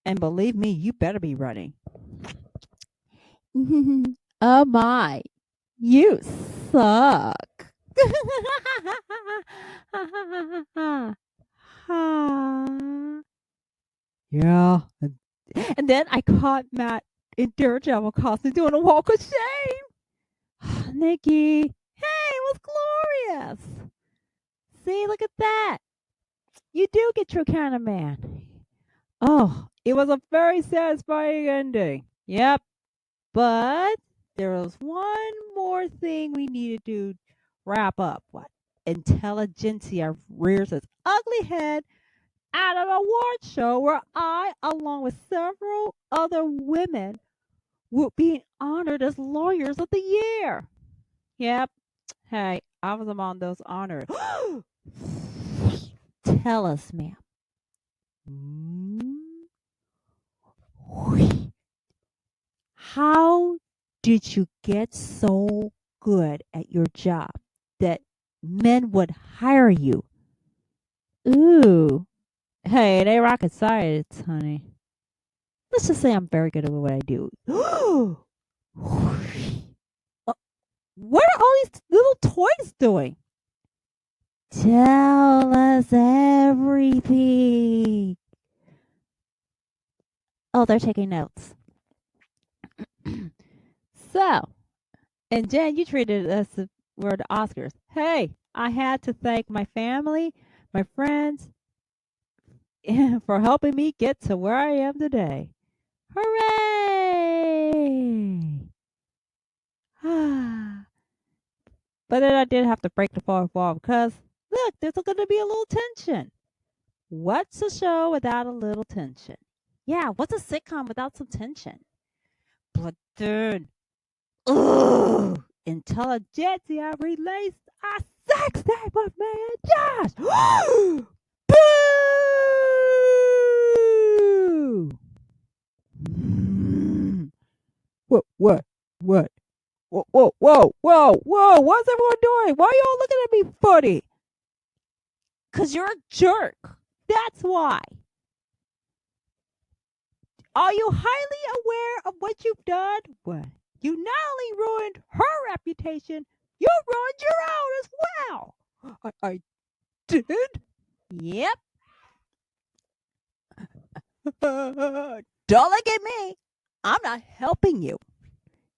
And believe me, you better be running. Oh, my. You suck. Yeah. And then I caught Matt in Daredevil costume doing a walk of shame. Nikki, hey, it was glorious. See, look at that. You do get your kind of man. Oh, it was a very satisfying ending. Yep. But there was one more thing we needed to wrap up. What? Intelligentsia rears its ugly head at an award show where I, along with several other women, were being honored as Lawyers of the Year. Yep. Hey, I was among those honored. Tell us, ma'am. How did you get so good at your job that men would hire you? Ooh. Hey, it ain't rocket science, honey. Let's just say I'm very good at what I do. What are all these little toys doing? Tell us everything. Oh, they're taking notes. So, and Jen, you treated us as we're the Oscars. Hey, I had to thank my family, my friends, for helping me get to where I am today. Hooray! But then I did have to break the fourth wall because, look, there's going to be a little tension. What's a show without a little tension? Yeah, what's a sitcom without some tension? Platoon. Ugh! Intelligentsia released a sex tape of me and Josh! Boo! What? Whoa, whoa, whoa, whoa, whoa! What's everyone doing? Why are you all looking at me funny? 'Cause you're a jerk. That's why. Are you highly aware of what you've done? What? You not only ruined her reputation, you ruined your own as well. I did? Yep. Don't look at me. I'm not helping you.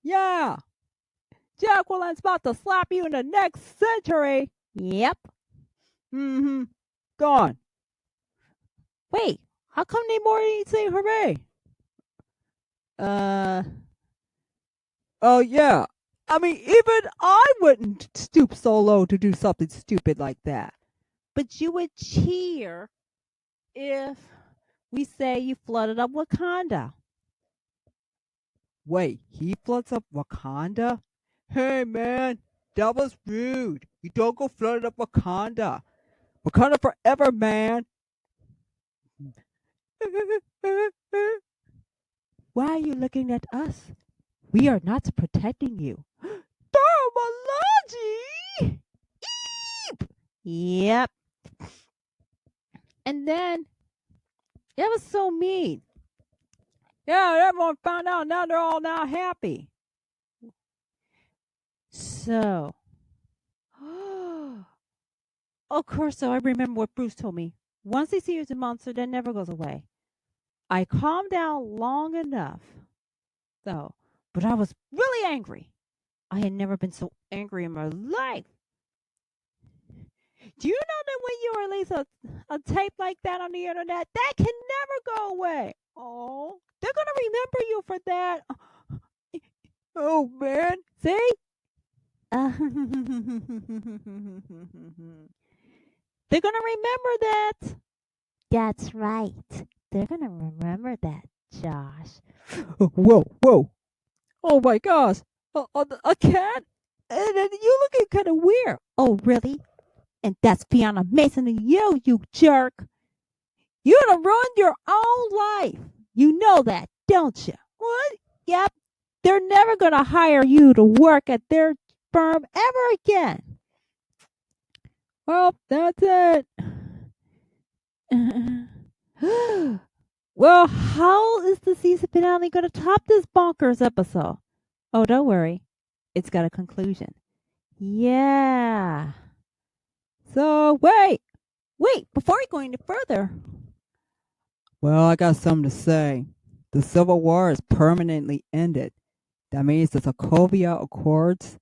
Yeah. Jaclyn's about to slap you in the next century. Yep. Mm-hmm. Gone. Wait, how come they more ain't saying hooray? Oh, yeah. I mean, even I wouldn't stoop so low to do something stupid like that. But you would cheer if we say you flooded up Wakanda. Wait, he floods up Wakanda? Hey, man, that was rude. You don't go flooding up Wakanda. Wakanda forever, man. Why are you looking at us? We are not protecting you. Thermology! Eep! Yep. And then, that was so mean. Yeah, everyone found out. Now they're all now happy. So, of course, so I remember what Bruce told me. Once they see you as a monster, that never goes away. I calmed down long enough, though, but I was really angry. I had never been so angry in my life. Do you know that when you release a tape like that on the internet, that can never go away? Oh, they're going to remember you for that. Oh, man. See? They're going to remember that. That's right. They're going to remember that, Josh. Whoa, whoa. Oh, my gosh. A cat? And you looking kind of weird. Oh, really? And that's Fiona Mason and you jerk. You done ruined your own life. You know that, don't you? What? Yep. They're never going to hire you to work at their firm ever again. Well, that's it. Well, how is the season finale going to top this bonkers episode? Oh, don't worry. It's got a conclusion. Yeah. So, wait, before we go any further. Well, I got something to say. The Civil War is permanently ended. That means the Sokovia Accords,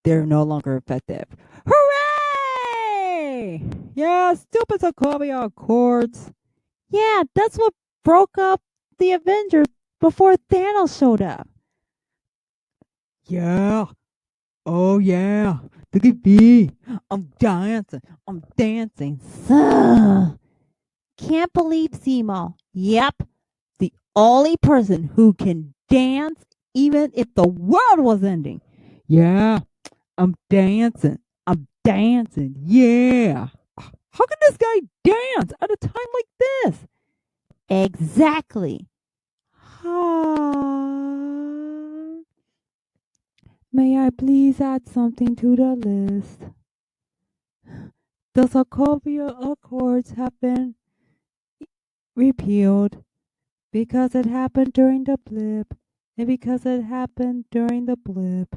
they're no longer effective. Hooray! Yeah, stupid Sokovia Accords. Yeah, that's what broke up the Avengers before Thanos showed up. Yeah. Oh, yeah. Look at me. I'm dancing. So, Can't believe Simo. Yep, the only person who can dance even if the world was ending. Yeah, I'm dancing. I'm dancing. Yeah. How can this guy dance at a time like this? Exactly. May I please add something to the list? The Sokovia Accords have been repealed because it happened during the blip, and because it happened during the blip,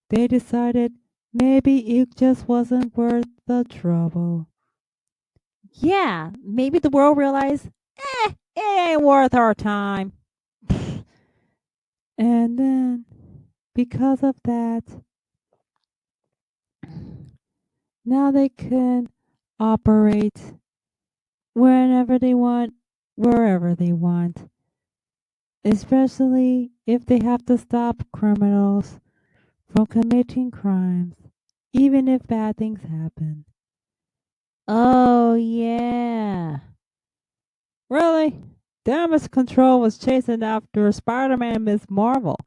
they decided maybe it just wasn't worth the trouble. Yeah, maybe the world realized, it ain't worth our time. And then, because of that, now they can operate whenever they want, wherever they want, especially if they have to stop criminals from committing crimes, even if bad things happen. Oh, yeah. Really? Damage Control was chasing after Spider-Man and Miss Marvel.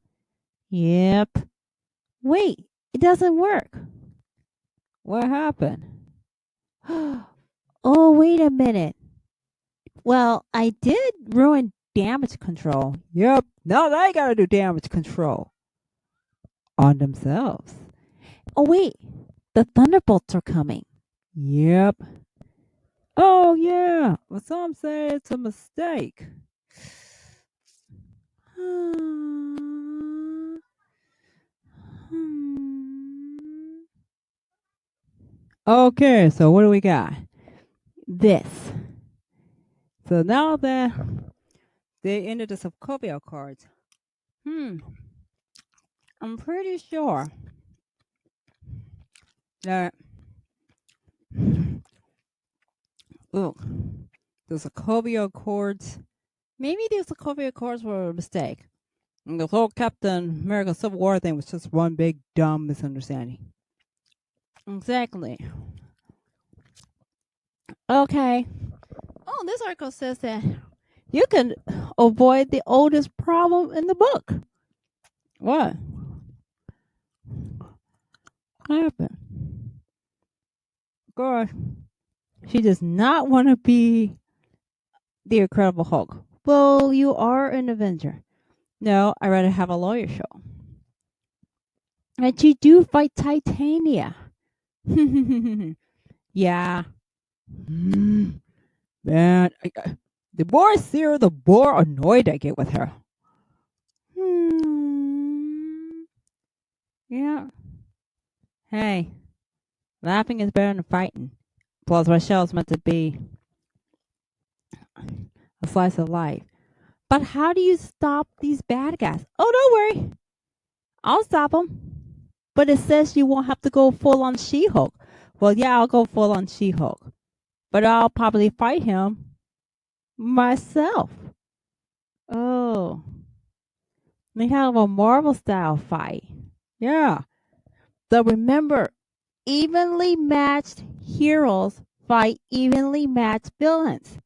Yep. Wait, it doesn't work. What happened? Oh, wait a minute. Well, I did ruin damage control. Yep, now they gotta do damage control on themselves. Oh, wait. The thunderbolts are coming. Yep. Oh, yeah. Well, some say it's a mistake. Okay, so what do we got? This. So now that they ended the Sokovia cards, I'm pretty sure that look, the Sokovia Accords, maybe the Sokovia Accords were a mistake. And the whole Captain America Civil War thing was just one big dumb misunderstanding. Exactly. Okay. Oh, this article says that you can avoid the oldest problem in the book. What? What happened? Gosh, she does not want to be the Incredible Hulk. Well, you are an Avenger. No, I'd rather have a lawyer show. And you do fight Titania. Yeah. Man, the more I see her, the more annoyed I get with her. Yeah. Hey, laughing is better than fighting. Plus, Rochelle's meant to be a slice of life. But how do you stop these bad guys? Oh, don't worry. I'll stop them. But it says you won't have to go full on She-Hulk. Well, yeah, I'll go full on She-Hulk. But I'll probably fight him myself. Oh. They have a Marvel style fight. Yeah. So remember, evenly matched heroes fight evenly matched villains.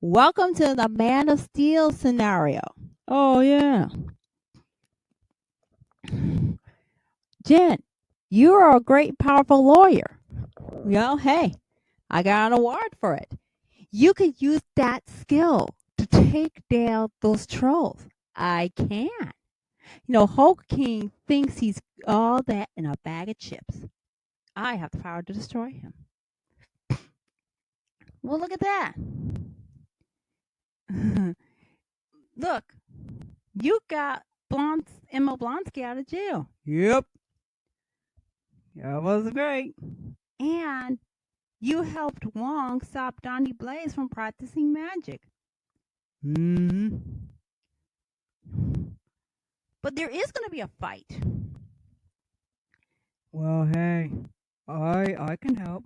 Welcome to the Man of Steel scenario. Oh, yeah. Jen, you are a great, powerful lawyer. Well, hey, I got an award for it. You could use that skill to take down those trolls. I can. You know, Hulk King thinks he's all that in a bag of chips. I have the power to destroy him. Well, look at that. Look, you got Emma Blonsky out of jail. Yep. That was great. And you helped Wong stop Donnie Blaze from practicing magic. Mm-hmm. But there is going to be a fight. Well, hey, I can help.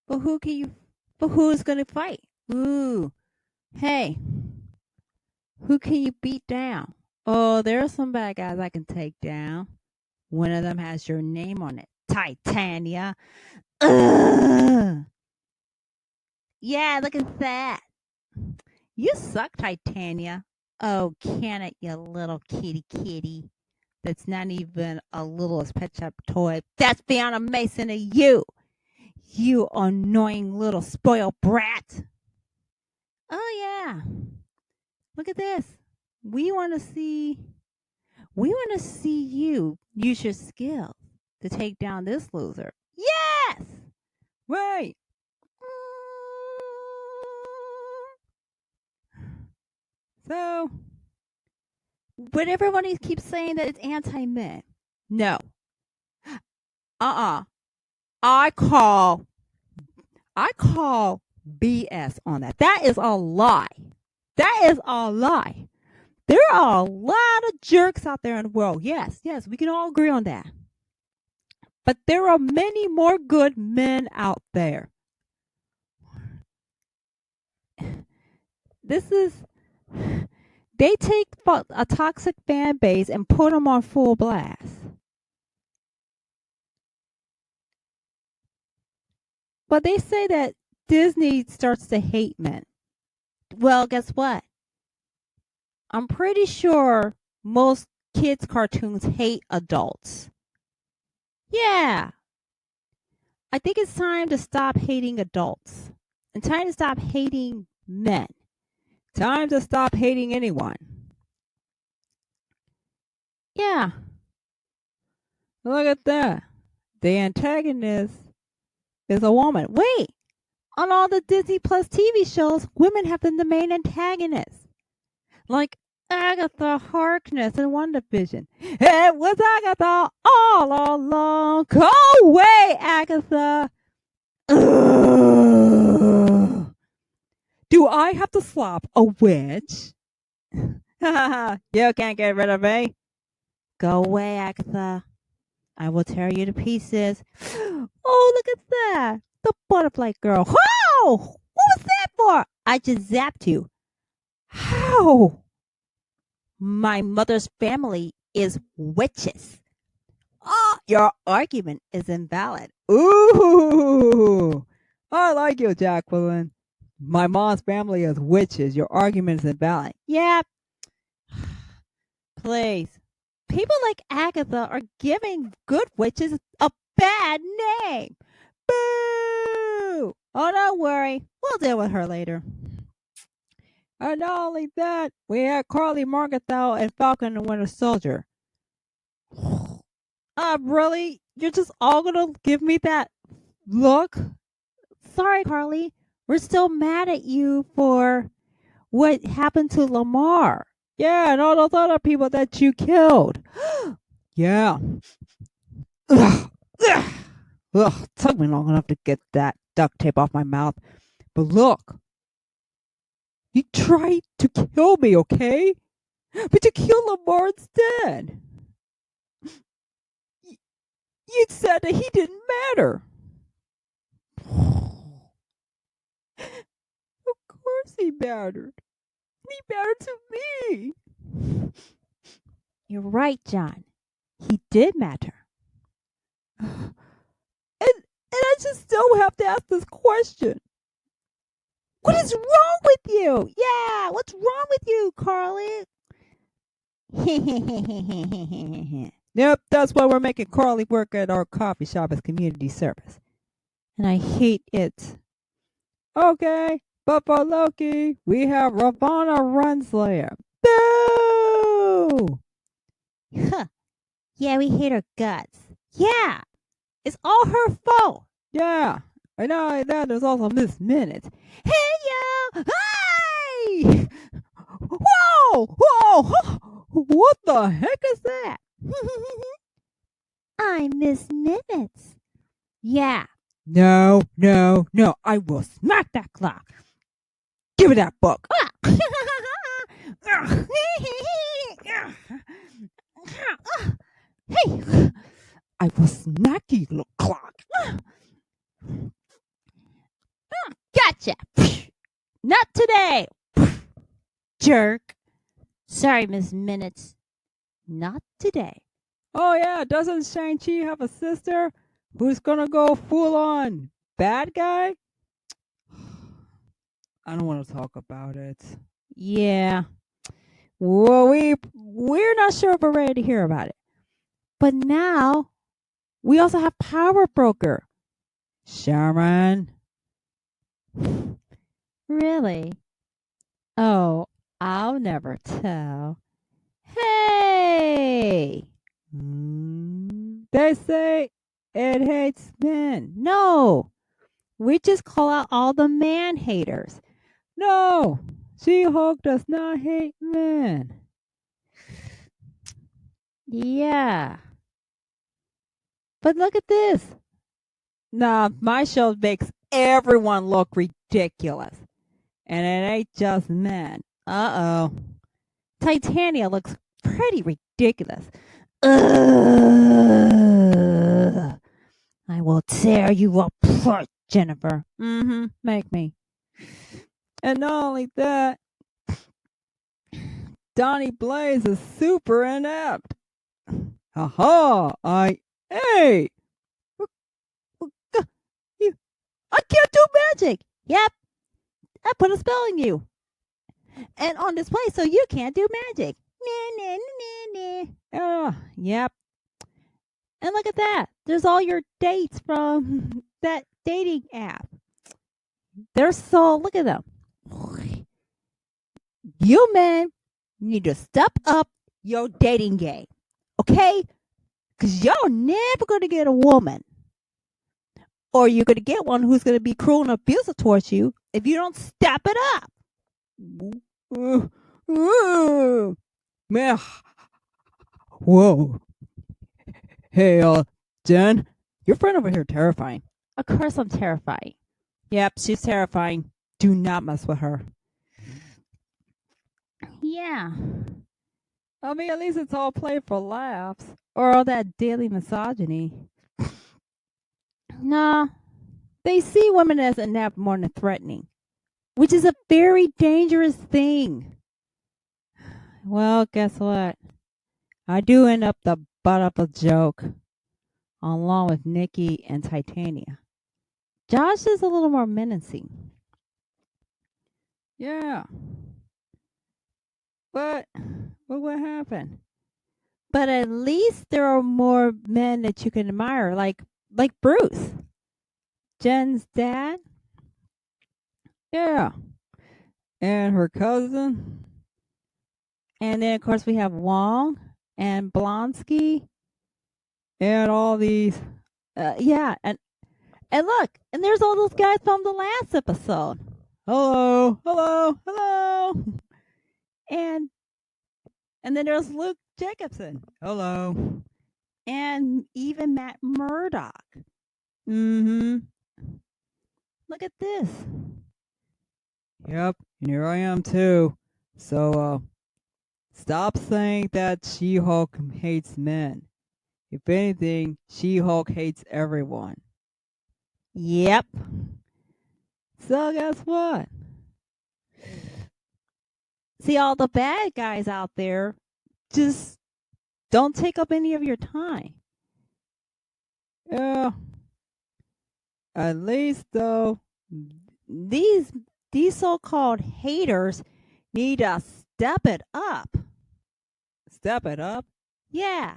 But who's going to fight? Ooh. Hey. Who can you beat down? Oh, there are some bad guys I can take down. One of them has your name on it. Titania. Ugh. Yeah, look at that. You suck, Titania. Oh, can it, you little kitty. That's not even a littlest pet shop toy. That's beyond amazing to you. You annoying little spoiled brat. Oh, yeah. Look at this. We want to see you use your skill to take down this loser. Yes! Right. So, But everybody keeps saying that it's anti-men. No. Uh-uh. I call BS on that. That is a lie. That is a lie. There are a lot of jerks out there in the world. Yes, we can all agree on that. But there are many more good men out there. They take a toxic fan base and put them on full blast. But they say that Disney starts to hate men. Well, guess what? I'm pretty sure most kids' cartoons hate adults. Yeah. I think it's time to stop hating adults. And time to stop hating men. time to stop hating anyone. Yeah. Look at that. The antagonist is a woman. Wait. On all the Disney Plus TV shows, women have been the main antagonists. Like Agatha Harkness in WandaVision. It was Agatha all along. Go away, Agatha. Ugh. Do I have to slap a witch? You can't get rid of me. Go away, Agatha. I will tear you to pieces. Oh, look at that. The butterfly girl. Whoa! What was that for? I just zapped you. How? My mother's family is witches. Oh, your argument is invalid. Ooh, I like you, Jaclyn. My mom's family is witches. Your argument is invalid. Yep. Please. People like Agatha are giving good witches a bad name. Boo! Oh, don't worry. We'll deal with her later. And not only that, we had Karli Morganthau and Falcon and Winter Soldier. Really? You're just all gonna give me that look? Sorry, Karli. We're still mad at you for what happened to Lamar. Yeah, and all those other people that you killed. Yeah. Ugh. Ugh. Ugh. Took me long enough to get that duct tape off my mouth. But look. You tried to kill me, okay? But you killed Lamar instead. You said that he didn't matter. Of course he mattered. He mattered to me. You're right, John. He did matter. And I just still have to ask this question. What is wrong with you? Yeah, what's wrong with you, Karli? Yep, that's why we're making Karli work at our coffee shop as community service. And I hate it. Okay, but for Loki, we have Ravonna Renslayer. Boo! Huh. Yeah, we hate her guts. Yeah, it's all her fault. Yeah, and not only that, there's also Miss Minutes. Hey, yo! Hey! Whoa! What the heck is that? I'm Miss Minutes. Yeah. No, I will smack that clock. Give me that book. Hey! I will smack you, little clock. Gotcha! Not today! Jerk. Sorry, Miss Minutes. Not today. Oh yeah, doesn't Shang-Chi have a sister who's gonna go full on bad guy? I don't want to talk about it. Yeah. Well, we're not sure if we're ready to hear about it. But now we also have Power Broker. Sharon. Really? Oh, I'll never tell. Hey! They say it hates men. No! We just call out all the man haters. No! She-Hulk does not hate men. Yeah. But look at this. Nah, my show makes everyone look ridiculous. And it ain't just men. Uh-oh. Titania looks pretty ridiculous. Ugh. I will tear you apart, Jennifer. Make me. And not only that, Donnie Blaze is super inept. Aha! Hey! I can't do magic. Yep. I put a spell on you. And on display so you can't do magic. Yep. And look at that. There's all your dates from that dating app. They're so, look at them. You men need to step up your dating game. Okay? Because you're never going to get a woman. Or you're going to get one who's going to be cruel and abusive towards you if you don't step it up. Man. Whoa. Hey, Jen. Your friend over here terrifying. Of course I'm terrifying. Yep, she's terrifying. Do not mess with her. Yeah. I mean, at least it's all play for laughs. Or all that daily misogyny. Nah. They see women as inept more than threatening. Which is a very dangerous thing. Well, guess what? I do end up the butt of a joke. Along with Nikki and Titania. Josh is a little more menacing. Yeah. But what happened? But at least there are more men that you can admire, like Bruce, Jen's dad. Yeah. And her cousin. And then, of course, we have Wong and Blonsky. And all these. Yeah. And look, and there's all those guys from the last episode. Hello. Hello. Hello. And then there's Luke Jacobson. Hello. And even Matt Murdock. Mm-hmm. Look at this. Yep. And here I am, too. So, stop saying that She-Hulk hates men. If anything, She-Hulk hates everyone. Yep. So guess what? See, all the bad guys out there just don't take up any of your time. Yeah. At least, though, These so-called haters need to step it up. Step it up. Yeah.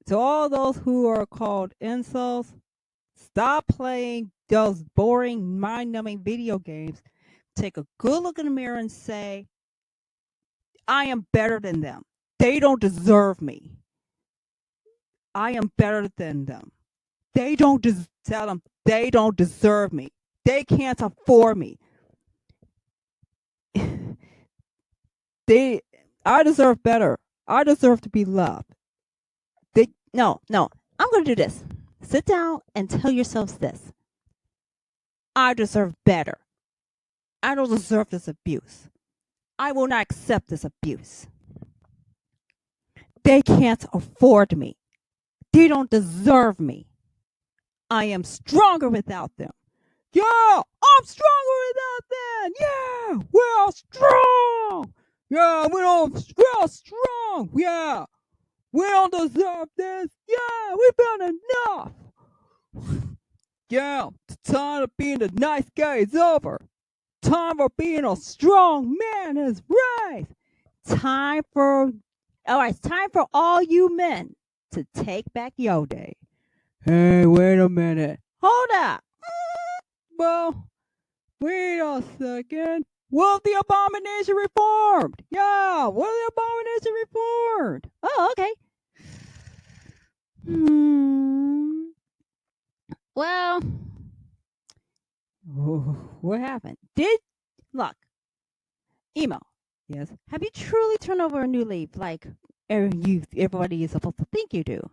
To all those who are called insults, stop playing those boring, mind-numbing video games. Take a good look in the mirror and say, I am better than them. They don't deserve me. I am better than them. They don't tell them they don't deserve me. They can't afford me. I deserve better. I deserve to be loved. No. I'm going to do this. Sit down and tell yourselves this. I deserve better. I don't deserve this abuse. I will not accept this abuse. They can't afford me. They don't deserve me. I am stronger without them. Yeah, I'm stronger without them. Yeah, we're strong. Yeah, we're strong. Yeah, we don't deserve this. Yeah, we've done enough. Yeah, the time of being the nice guy is over. time for being a strong man is right. It's time for all you men to take back your day. Hey, wait a minute. Hold up. Well, wait a second. What if the abomination reformed? Yeah, what if the abomination reformed? Oh, okay. Well, what happened? Look, Emo. Yes. Have you truly turned over a new leaf like everybody is supposed to think you do?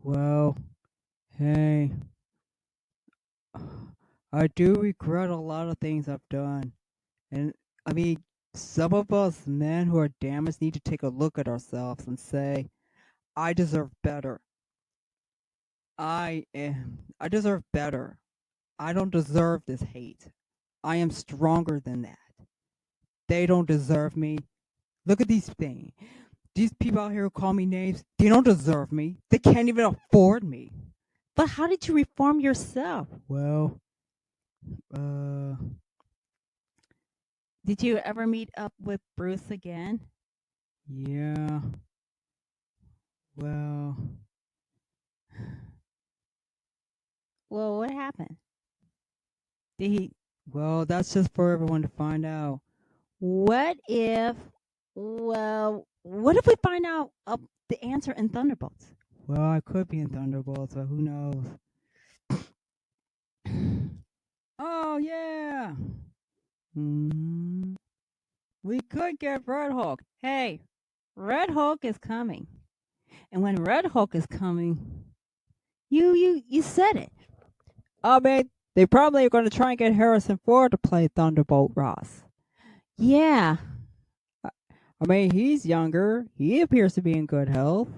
Well, hey, I do regret a lot of things I've done. And I mean, some of us men who are damaged need to take a look at ourselves and say, I deserve better. I deserve better. I don't deserve this hate. I am stronger than that. They don't deserve me. Look at these things. These people out here who call me names, they don't deserve me. They can't even afford me. But how did you reform yourself? Well, Did you ever meet up with Bruce again? yeah. Well, Well, what happened? Did he? well, that's just for everyone to find out. What if? Well, what if we find out the answer in Thunderbolts? Well, I could be in Thunderbolts, but who knows? Oh, yeah. We could get Red Hulk. Hey, Red Hulk is coming, and when Red Hulk is coming, you said it. I mean, they probably are going to try and get Harrison Ford to play Thunderbolt Ross. Yeah. I mean, he's younger. He appears to be in good health.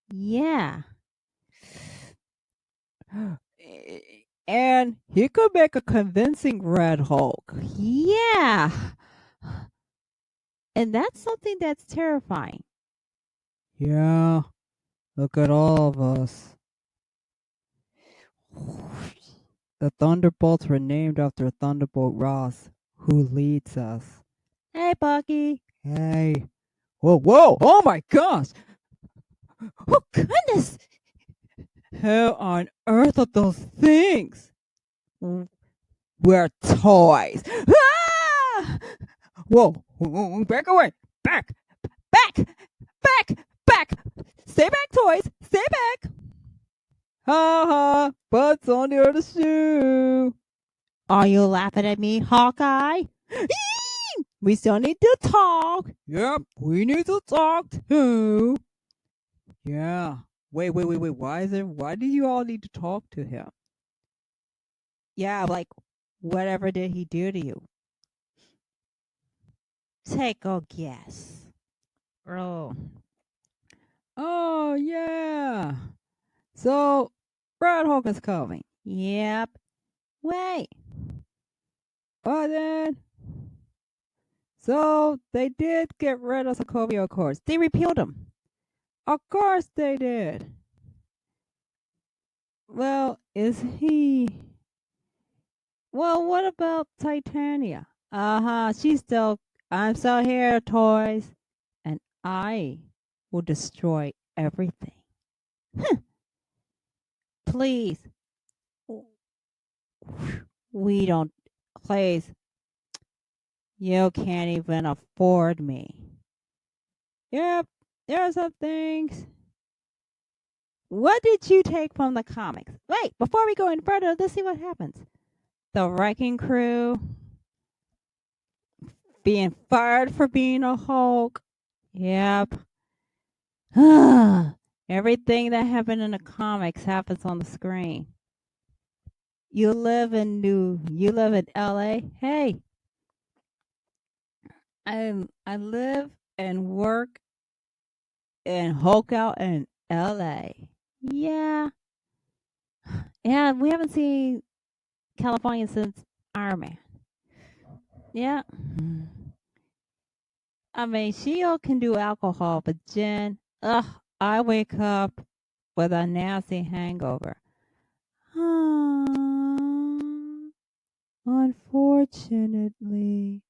Yeah. And he could make a convincing Red Hulk. Yeah. And that's something that's terrifying. Yeah. Look at all of us. The Thunderbolts were named after Thunderbolt Ross, who leads us. Hey, Bucky. Hey. Whoa, whoa. Oh my gosh. Oh, goodness. How on earth are those things? We're toys. Ah! Whoa. Back away. Back. Back. Stay back, toys. Stay back. Ha ha. Butts on the other shoe. Are you laughing at me, Hawkeye? We still need to talk. Yep, we need to talk too. Yeah. Wait. Why do you all need to talk to him? Yeah, like, whatever did he do to you? Take a guess. Oh, yeah. So, Red Hulk is coming. Yep. Wait. But then, so they did get rid of Sokovia Accords. They repealed him. Of course they did. Well, is he? Well, what about Titania? I'm still here, toys. And I will destroy everything. Please. We don't. Please. You can't even afford me. Yep, there are some things. What did you take from the comics? Wait, before we go any further, let's see what happens. The Wrecking Crew being fired for being a Hulk. Yep. Everything that happened in the comics happens on the screen. You live in LA. Hey. I live and work and Hulk out in LA. Yeah. Yeah, we haven't seen California since Iron Man. Yeah. I mean, Shield can do alcohol, but Jen, I wake up with a nasty hangover. Unfortunately.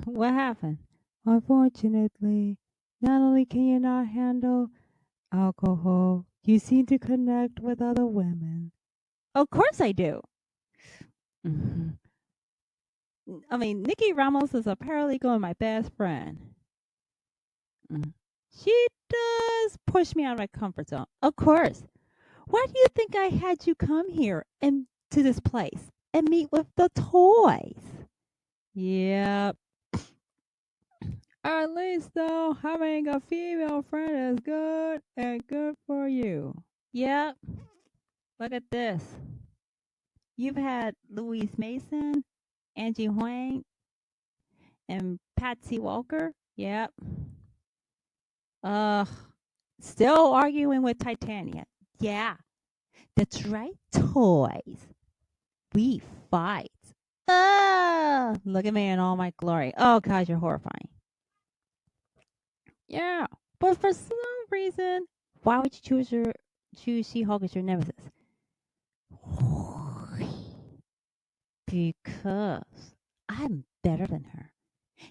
What happened? Unfortunately, not only can you not handle alcohol, you seem to connect with other women. Of course I do. Mhm. I mean, Nikki Ramos is a paralegal and my best friend. Mm. She does push me out of my comfort zone. Of course. Why do you think I had you come here and to this place and meet with the toys? Yep. At least though, having a female friend is good and good for you. Yep. Look at this. You've had Louise Mason, Angie Huang, and Patsy Walker. Yep. Ugh. Still arguing with Titania. Yeah. That's right, toys. We fight. Ah, look at me in all my glory. Oh, God, you're horrifying. Yeah, but for some reason, why would you choose She-Hulk as your nemesis? Because I'm better than her.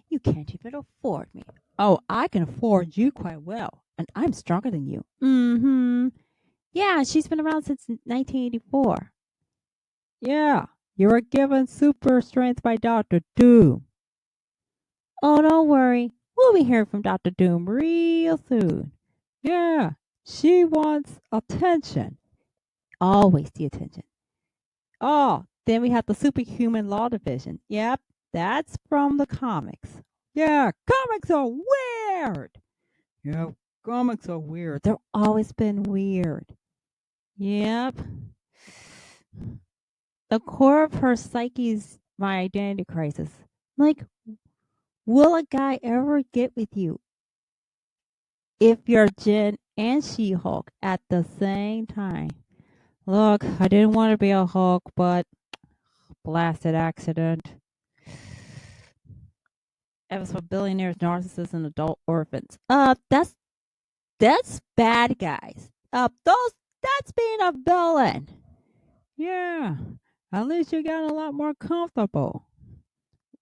You can't even afford me. Oh, I can afford you quite well, and I'm stronger than you. Mm-hmm. Yeah, she's been around since 1984. Yeah, you were given super strength by Doctor Doom. Oh, don't worry. We'll be hearing from Doctor Doom real soon. Yeah, she wants attention. Always the attention. Oh, then we have the Superhuman Law Division. Yep, that's from the comics. Yeah, comics are weird. Yeah, comics are weird. They've always been weird. Yep. The core of her psyche's my identity crisis. Like, will a guy ever get with you if you're Jen and She-Hulk at the same time? Look, I didn't want to be a Hulk, but blasted accident. It was for billionaires, narcissists, and adult orphans. That's bad guys. That's being a villain. Yeah, at least you got a lot more comfortable.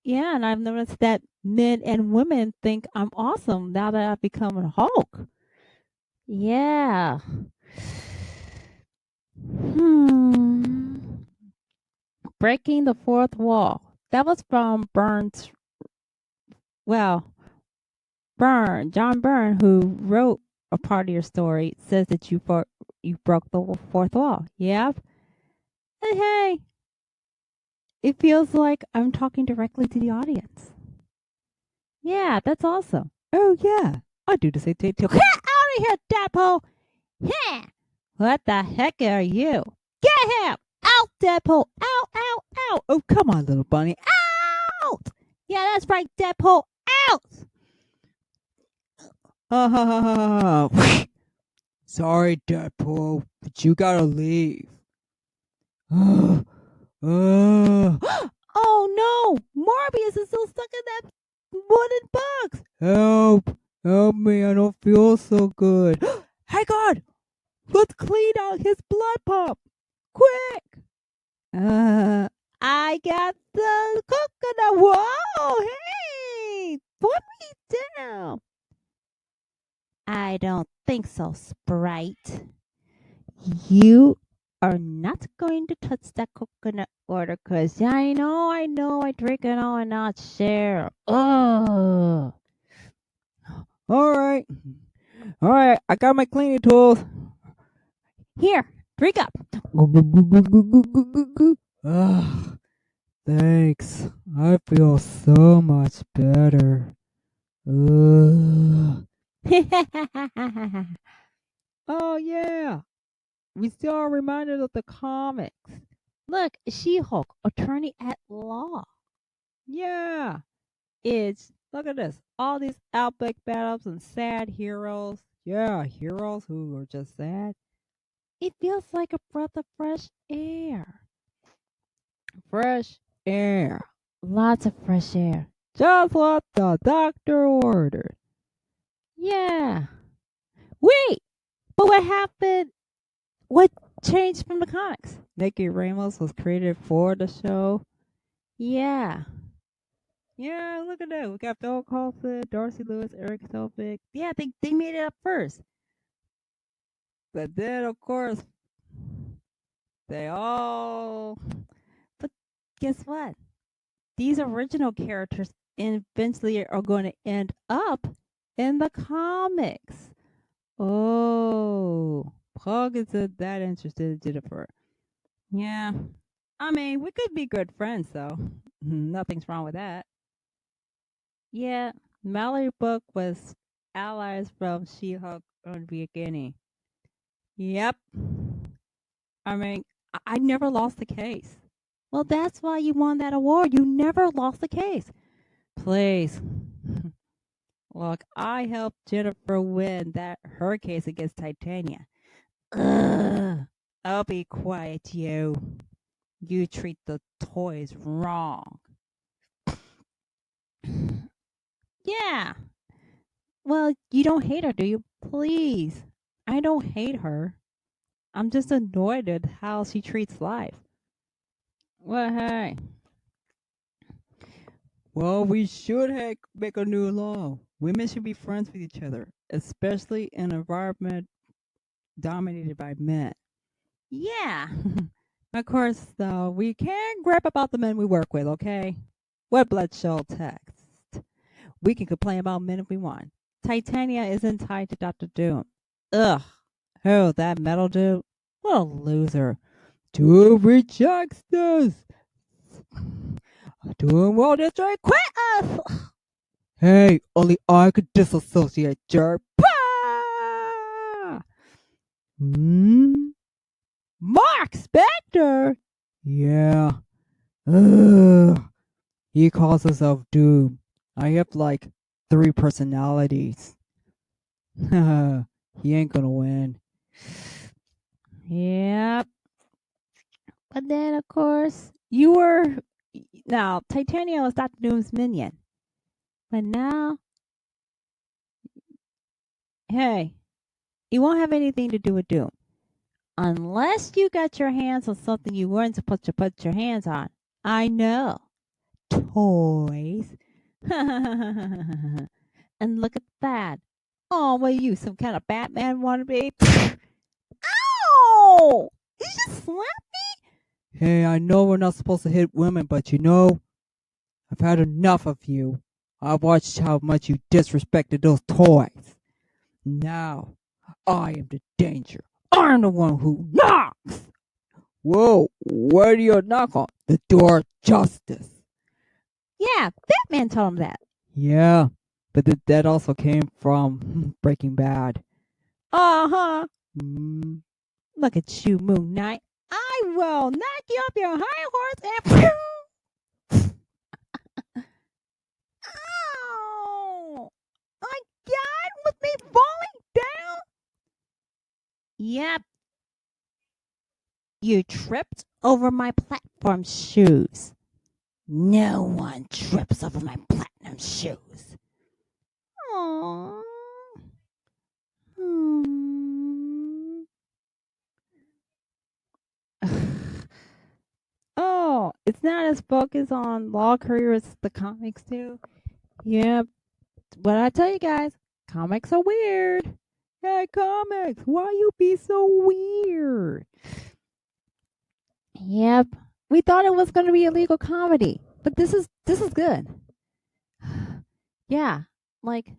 Yeah, and I've noticed that men and women think I'm awesome now that I've become a Hulk. Yeah. Hmm. Breaking the fourth wall. That was from Burns. Well, John Byrne, who wrote a part of your story, says that you broke the fourth wall. Yep. And hey, it feels like I'm talking directly to the audience. Yeah, that's awesome. Oh yeah, I do the same thing too. Get out of here, Deadpool! Yeah. What the heck are you? Get him! Out, Deadpool! Out, out, out! Oh, come on, little bunny. Out! Yeah, that's right, Deadpool. Out! Ha ha ha ha ha. Sorry, Deadpool, but you gotta leave. Oh no! Morbius is still stuck in that wooden box. Help! Help me! I don't feel so good. Hey God! Let's clean out his blood pump! Quick! I got the coconut. Whoa! Hey! Put me down. I don't think so, Sprite. You are not going to touch that coconut water because I know, I drink it all and not share. Oh. All right. All right. I got my cleaning tools. Here, drink up. Ah, thanks. I feel so much better. Oh, yeah. We still are reminded of the comics. Look, She-Hulk, attorney at law. Yeah. Look at this. All these outback battles and sad heroes. Yeah, heroes who are just sad. It feels like a breath of fresh air. Fresh air. Lots of fresh air. Just what the doctor ordered. Yeah. Wait, but what happened? What changed from the comics. Nikki Ramos was created for the show. Yeah. Yeah, look at that. We got Phil Coulson, Darcy Lewis, Eric Selvig. Yeah, they made it up first. But then, of course, they all. But guess what? These original characters eventually are going to end up in the comics. Oh, Pug isn't that interested in Jennifer. Yeah. I mean, we could be good friends, though. Nothing's wrong with that. Yeah, Mallory Book was allies from She-Hulk from the beginning. Yep. I mean, I never lost the case. Well, that's why you won that award. You never lost the case. Please. Look, I helped Jennifer win her case against Titania. Ugh. I'll be quiet, you. You treat the toys wrong. Yeah. Well, you don't hate her, do you? Please. I don't hate her. I'm just annoyed at how she treats life. Well, hey. Well, we should make a new law. Women should be friends with each other, especially in an environment dominated by men. Yeah. Of course, though, we can't gripe about the men we work with, okay? What bloodshot text? We can complain about men if we want. Titania isn't tied to Dr. Doom. Ugh. Oh, that metal dude? What a loser. Doom rejects this. Doom will destroy Quit us! Hey, only I could disassociate, jerk. Mark Spector? Yeah. Ugh. He calls himself Doom. I have like 3 personalities. He ain't gonna win. Yep. But then, of course, now, Titania was Dr. Doom's minion. But now, hey, you won't have anything to do with Doom. Unless you got your hands on something you weren't supposed to put your hands on. I know. Toys. And look at that. Oh, what are you, some kind of Batman wannabe? Ow! You just slapped me? Hey, I know we're not supposed to hit women, but you know, I've had enough of you. I've watched how much you disrespected those toys. Now, I am the danger. I'm the one who knocks. Whoa, where do you knock on? The door of justice. Yeah, Batman told him that. Yeah, but that also came from Breaking Bad. Uh-huh. Mm. Look at you, Moon Knight. I will knock you off your high horse and... Ow! My God, with me falling down? Yep. You tripped over my platform shoes. No one trips over my platinum shoes. Aww. Oh, it's not as focused on law career as the comics do. Yeah, but I tell you guys, comics are weird. Hey, comics, why you be so weird? Yep, we thought it was going to be a legal comedy, but this is good. Yeah, like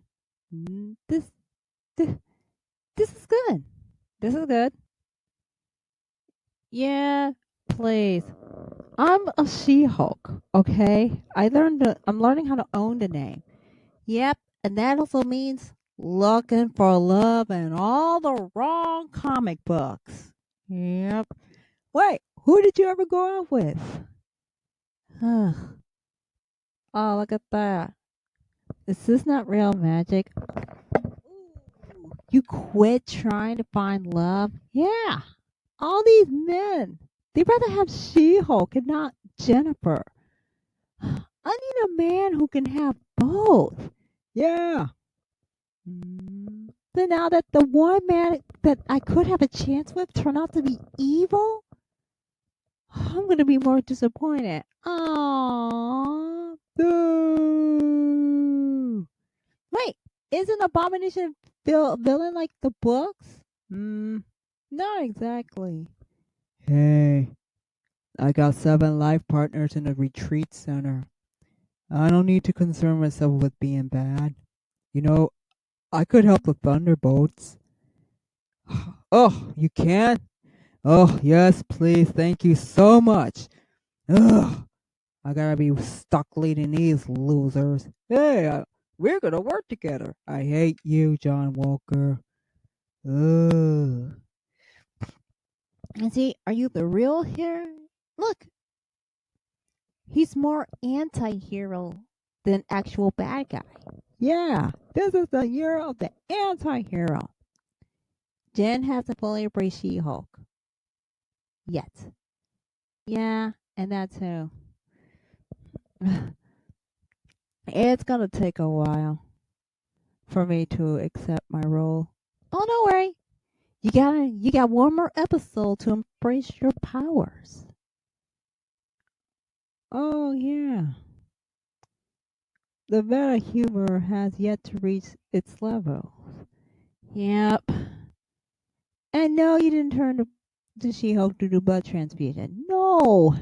this, this this is good. This is good. Yeah, please. I'm a She-Hulk, okay? I'm learning how to own the name. Yep, and that also means looking for love in all the wrong comic books. Yep. Wait, who did you ever go out with? Oh, look at that. Is this not real magic? You quit trying to find love? Yeah. All these men, they'd rather have She-Hulk and not Jennifer. I need a man who can have both. Yeah. Then now that the one man that I could have a chance with turned out to be evil, I'm gonna be more disappointed. Aww. Boo. Wait, isn't Abomination villain like the books? Not exactly. Hey, I got 7 life partners in a retreat center. I don't need to concern myself with being bad. You know, I could help the Thunderbolts. Oh, you can? Oh, yes, please. Thank you so much. Ugh, I gotta be stuck leading these losers. Hey, we're gonna work together. I hate you, John Walker. Ugh. And see, are you the real hero? Look, he's more anti-hero than actual bad guy. Yeah, this is the year of the anti-hero. Jen hasn't fully embraced She-Hulk. Yet. Yeah, and that too. It's gonna take a while for me to accept my role. Oh, don't worry. You got one more episode to embrace your powers. Oh yeah. The meta humor has yet to reach its level. Yep. And no, you didn't turn to She-Hulk to do blood transfusion. No,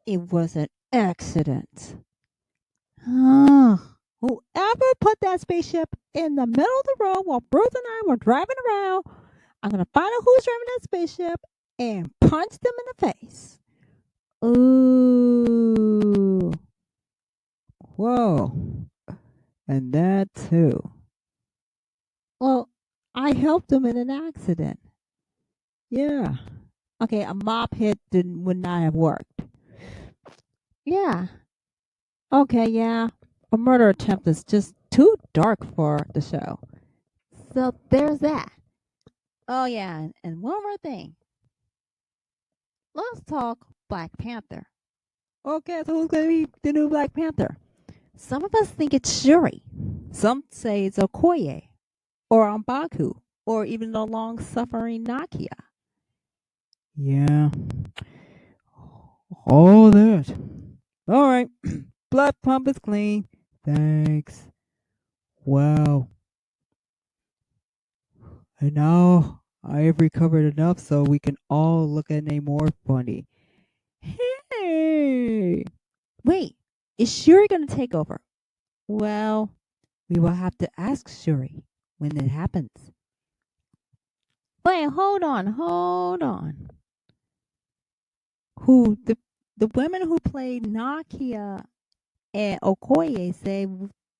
it was an accident. Whoever put that spaceship in the middle of the road while Bruce and I were driving around, I'm gonna find out who's driving that spaceship and punch them in the face. Ooh. Whoa. And that too. Well, I helped them in an accident. Yeah. Okay, a mop hit would not have worked. Yeah. Okay, yeah. A murder attempt is just too dark for the show. So there's that. Oh yeah, and one more thing. Let's talk Black Panther. Okay, so who's gonna be the new Black Panther? Some of us think it's Shuri. Some say it's Okoye, or M'Baku, or even the long-suffering Nakia. Yeah. All that. All right. Blood pump is clean. Thanks. Wow. And now I have recovered enough so we can all look at Namor funny. Hey! Wait, is Shuri gonna take over? Well, we will have to ask Shuri when it happens. Wait, hold on. Who the women who played Nakia and Okoye say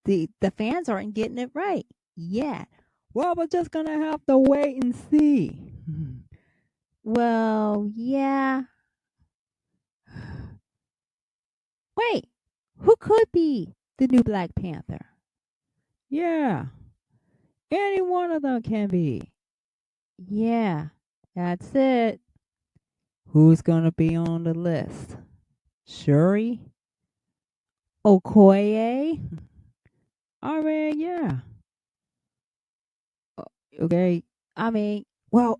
the fans aren't getting it right. Yeah. Well, we're just gonna have to wait and see. Well, yeah. Wait, who could be the new Black Panther? Yeah. Any one of them can be. Yeah, that's it. Who's gonna be on the list? Shuri? Okoye? I mean, yeah. Okay. I mean, well,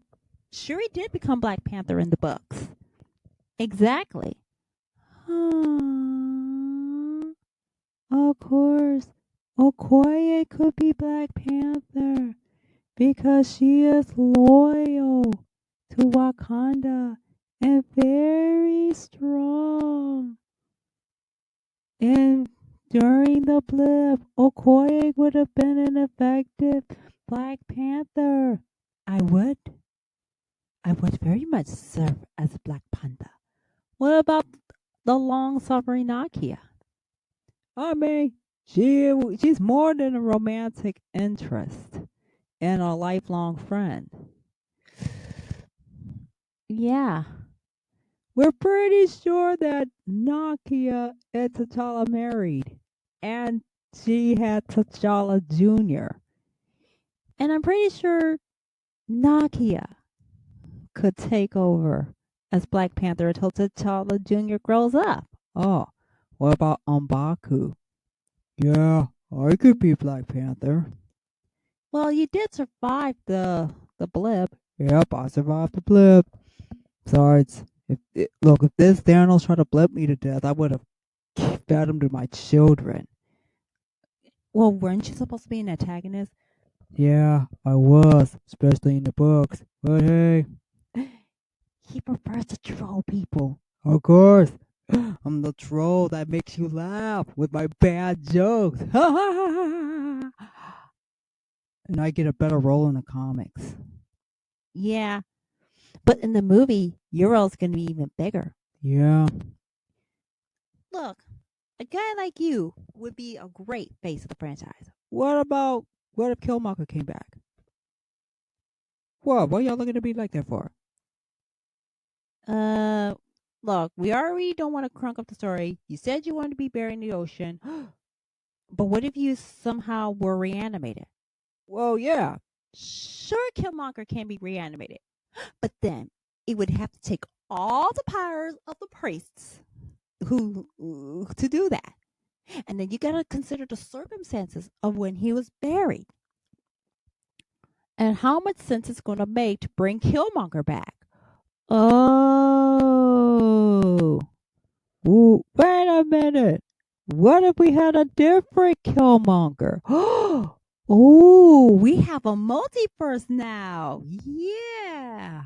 Shuri did become Black Panther in the books. Exactly. Of course, Okoye could be Black Panther because she is loyal to Wakanda and very strong. And during the blip, Okoye would have been an effective Black Panther. I would very much serve as Black Panther. What about the long-suffering Nakia? I mean, she's more than a romantic interest and a lifelong friend. Yeah. We're pretty sure that Nakia and T'Challa married, and she had T'Challa Jr. And I'm pretty sure Nakia could take over as Black Panther until T'Challa Jr. grows up. Oh, what about M'Baku? Yeah, I could be Black Panther. Well, you did survive the blip. Yep, I survived the blip. Besides, look, if this Thanos tried to blip me to death, I would have fed him to my children. Well, weren't you supposed to be an antagonist? Yeah, I was, especially in the books. But hey, He prefers to troll people. of course, I'm the troll that makes you laugh with my bad jokes. And I get a better role in the comics. Yeah, but in the movie, your role's gonna be even bigger. Yeah. Look, a guy like you would be a great face of the franchise. What if Killmonger came back? What y'all looking at me like that for? Uh, look, we already don't want to crunk up the story. You said you wanted to be buried in the ocean, but what if you somehow were reanimated? Well, yeah. Sure, Killmonger can be reanimated, but then it would have to take all the powers of the priests who to do that. And then you got to consider the circumstances of when he was buried and how much sense it's going to make to bring Killmonger back. Oh, Ooh, wait a minute. What if we had a different Killmonger? oh, we have a multiverse now. Yeah.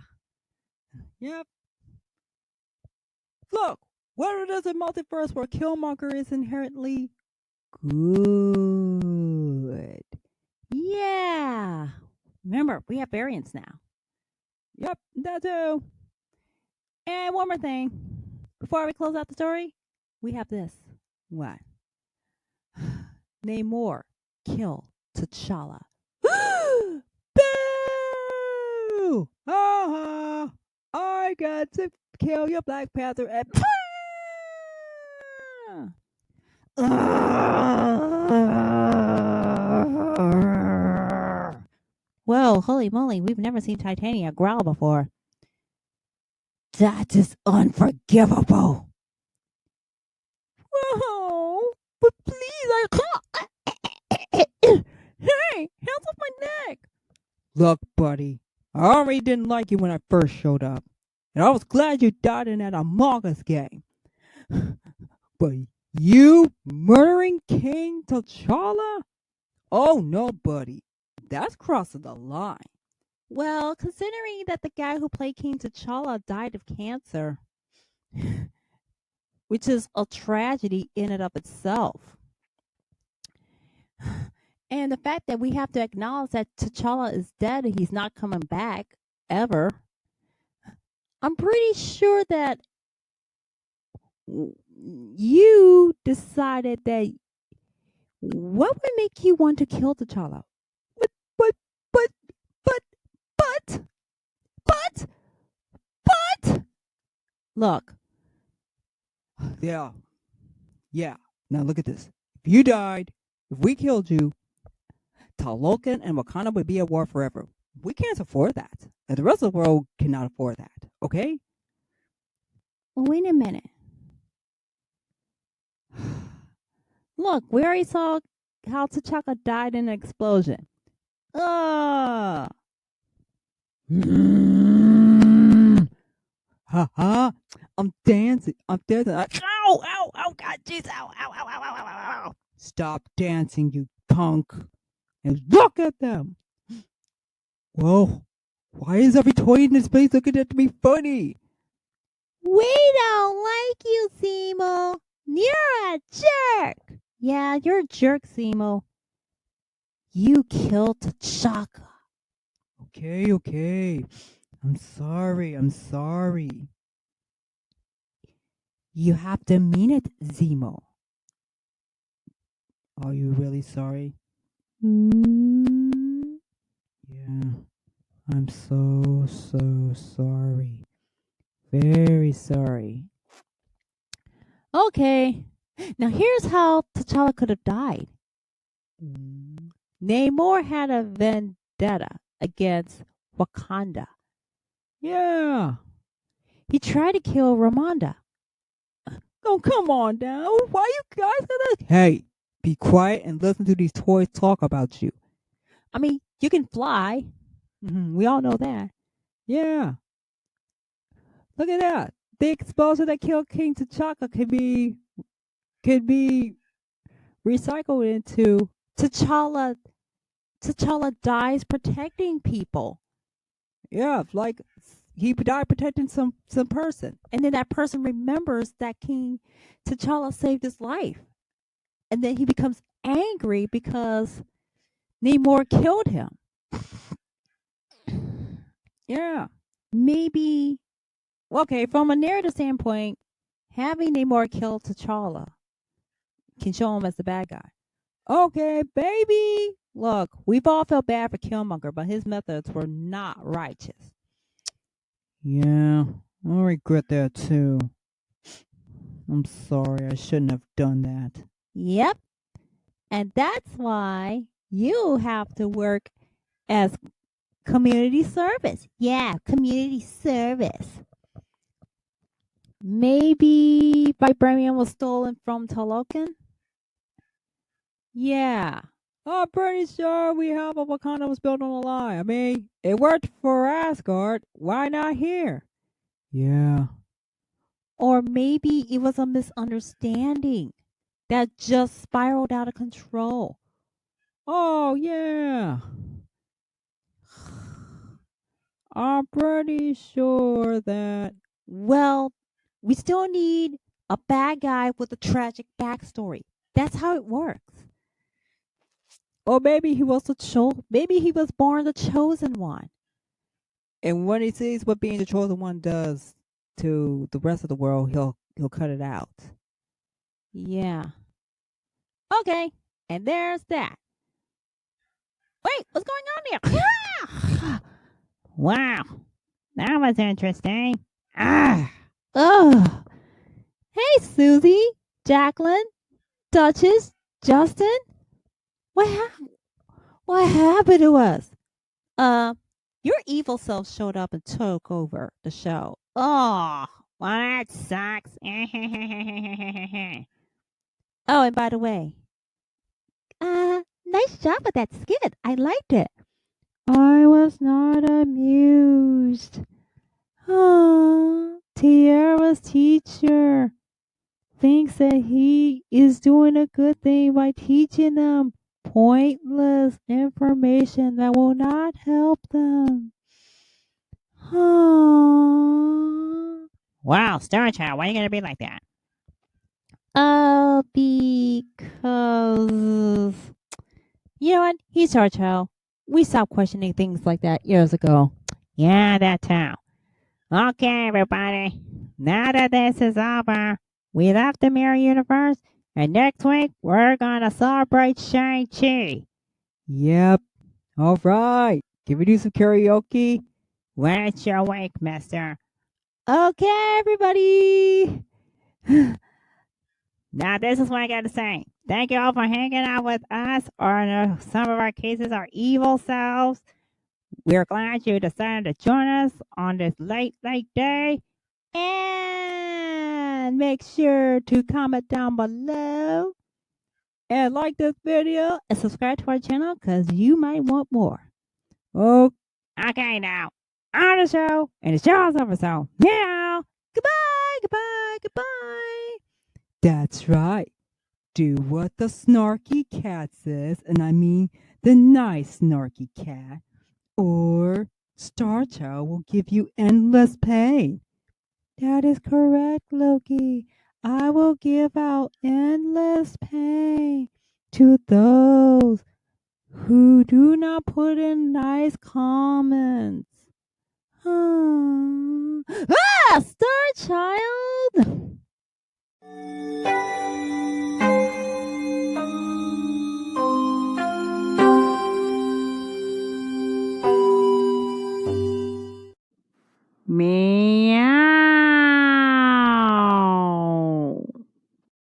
Yep. Look, what if there's a multiverse where Killmonger is inherently good? Yeah. Remember, we have variants now. Yep, that too. And one more thing. Before we close out the story, we have this. What? Namor, kill T'Challa. Boo! I got to kill your Black Panther and Whoa, holy moly, we've never seen Titania growl before. That is unforgivable. Whoa! But please, I can't. Hey, hands off my neck! Look, buddy, I already didn't like you when I first showed up, and I was glad you died in that Among Us game. But you murdering King T'Challa? Oh no, buddy, that's crossing the line. Well, considering that the guy who played King T'Challa died of cancer, which is a tragedy in and of itself. And the fact that we have to acknowledge that T'Challa is dead and he's not coming back ever. I'm pretty sure that you decided that what would make you want to kill T'Challa? But, but, but, but, but, but. Look. Yeah. Now look at this. If you died, if we killed you, Tolkien and Wakanda would be at war forever. We can't afford that. And the rest of the world cannot afford that. Okay? Wait a minute. Look, we already saw how T'Chaka died in an explosion. Ha ha! I'm dancing. Ow! God, jeez! Ow! Stop dancing, you punk! And look at them. Whoa! Why is every toy in this place looking at me funny? We don't like you, Zemo. You're a jerk. Yeah, you're a jerk, Zemo. You killed T'Chaka. Okay. I'm sorry. You have to mean it, Zemo. Are you really sorry? Yeah. I'm so sorry. Very sorry. Okay. Now here's how T'Challa could have died. Namor had a vendetta against Wakanda. Yeah. He tried to kill Ramonda. Oh, come on now. Why you guys gonna... Hey, be quiet and listen to these toys talk about you. I mean, You can fly. We all know that. Yeah, look at that. The explosion that killed King T'Chaka could be recycled into. T'Challa dies protecting people. Yeah, like he died protecting some person. And then that person remembers that King T'Challa saved his life. And then he becomes angry because Namor killed him. Yeah. Maybe, okay, from a narrative standpoint, having Namor kill T'Challa can show him as the bad guy. Okay, baby. Look, we've all felt bad for Killmonger, but his methods were not righteous. Yeah, I regret that too. I'm sorry, I shouldn't have done that. Yep. And that's why you have to work as community service. Yeah, community service. Maybe vibranium was stolen from Tolkien? Yeah. I'm pretty sure we have a Wakanda was built on a lie. I mean, it worked for Asgard. Why not here? Yeah. Or maybe it was a misunderstanding that just spiraled out of control. Oh, yeah. I'm pretty sure that. Well, we still need a bad guy with a tragic backstory. That's how it works. Or maybe he was maybe he was born the chosen one. And when he sees what being the chosen one does to the rest of the world, he'll cut it out. Yeah. Okay. And there's that. Wait, what's going on there? Wow. That was interesting. Ugh. Hey, Susie, Jaclyn, Duchess, Justin. What happened to us? Your evil self showed up and took over the show. Oh, well, that sucks. Oh, and by the way, nice job with that skit. I liked it. I was not amused. Tiara's teacher thinks that he is doing a good thing by teaching them pointless information that will not help them. Wow, Star Child, why are you gonna be like that? Because you know what? He's Star Child. We stopped questioning things like that years ago. Yeah, that too. Okay, everybody. Now that this is over, we left the mirror universe, and next week we're gonna celebrate Shang-Chi. Yep. All right. Can we do some karaoke? What's your wake, mister? Okay, everybody. Now, this is what I gotta say. Thank you all for hanging out with us, or in some of our cases, our evil selves. We're glad you decided to join us on this late day. And make sure to comment down below and like this video and subscribe to our channel because you might want more. Oh, okay now. On the show, and the show's over, so meow. Goodbye. that's right. Do what the snarky cat says, and I mean the nice snarky cat, or Star Child will give you endless pain. That is correct, Loki. I will give out endless pain to those who do not put in nice comments. Star Child! Me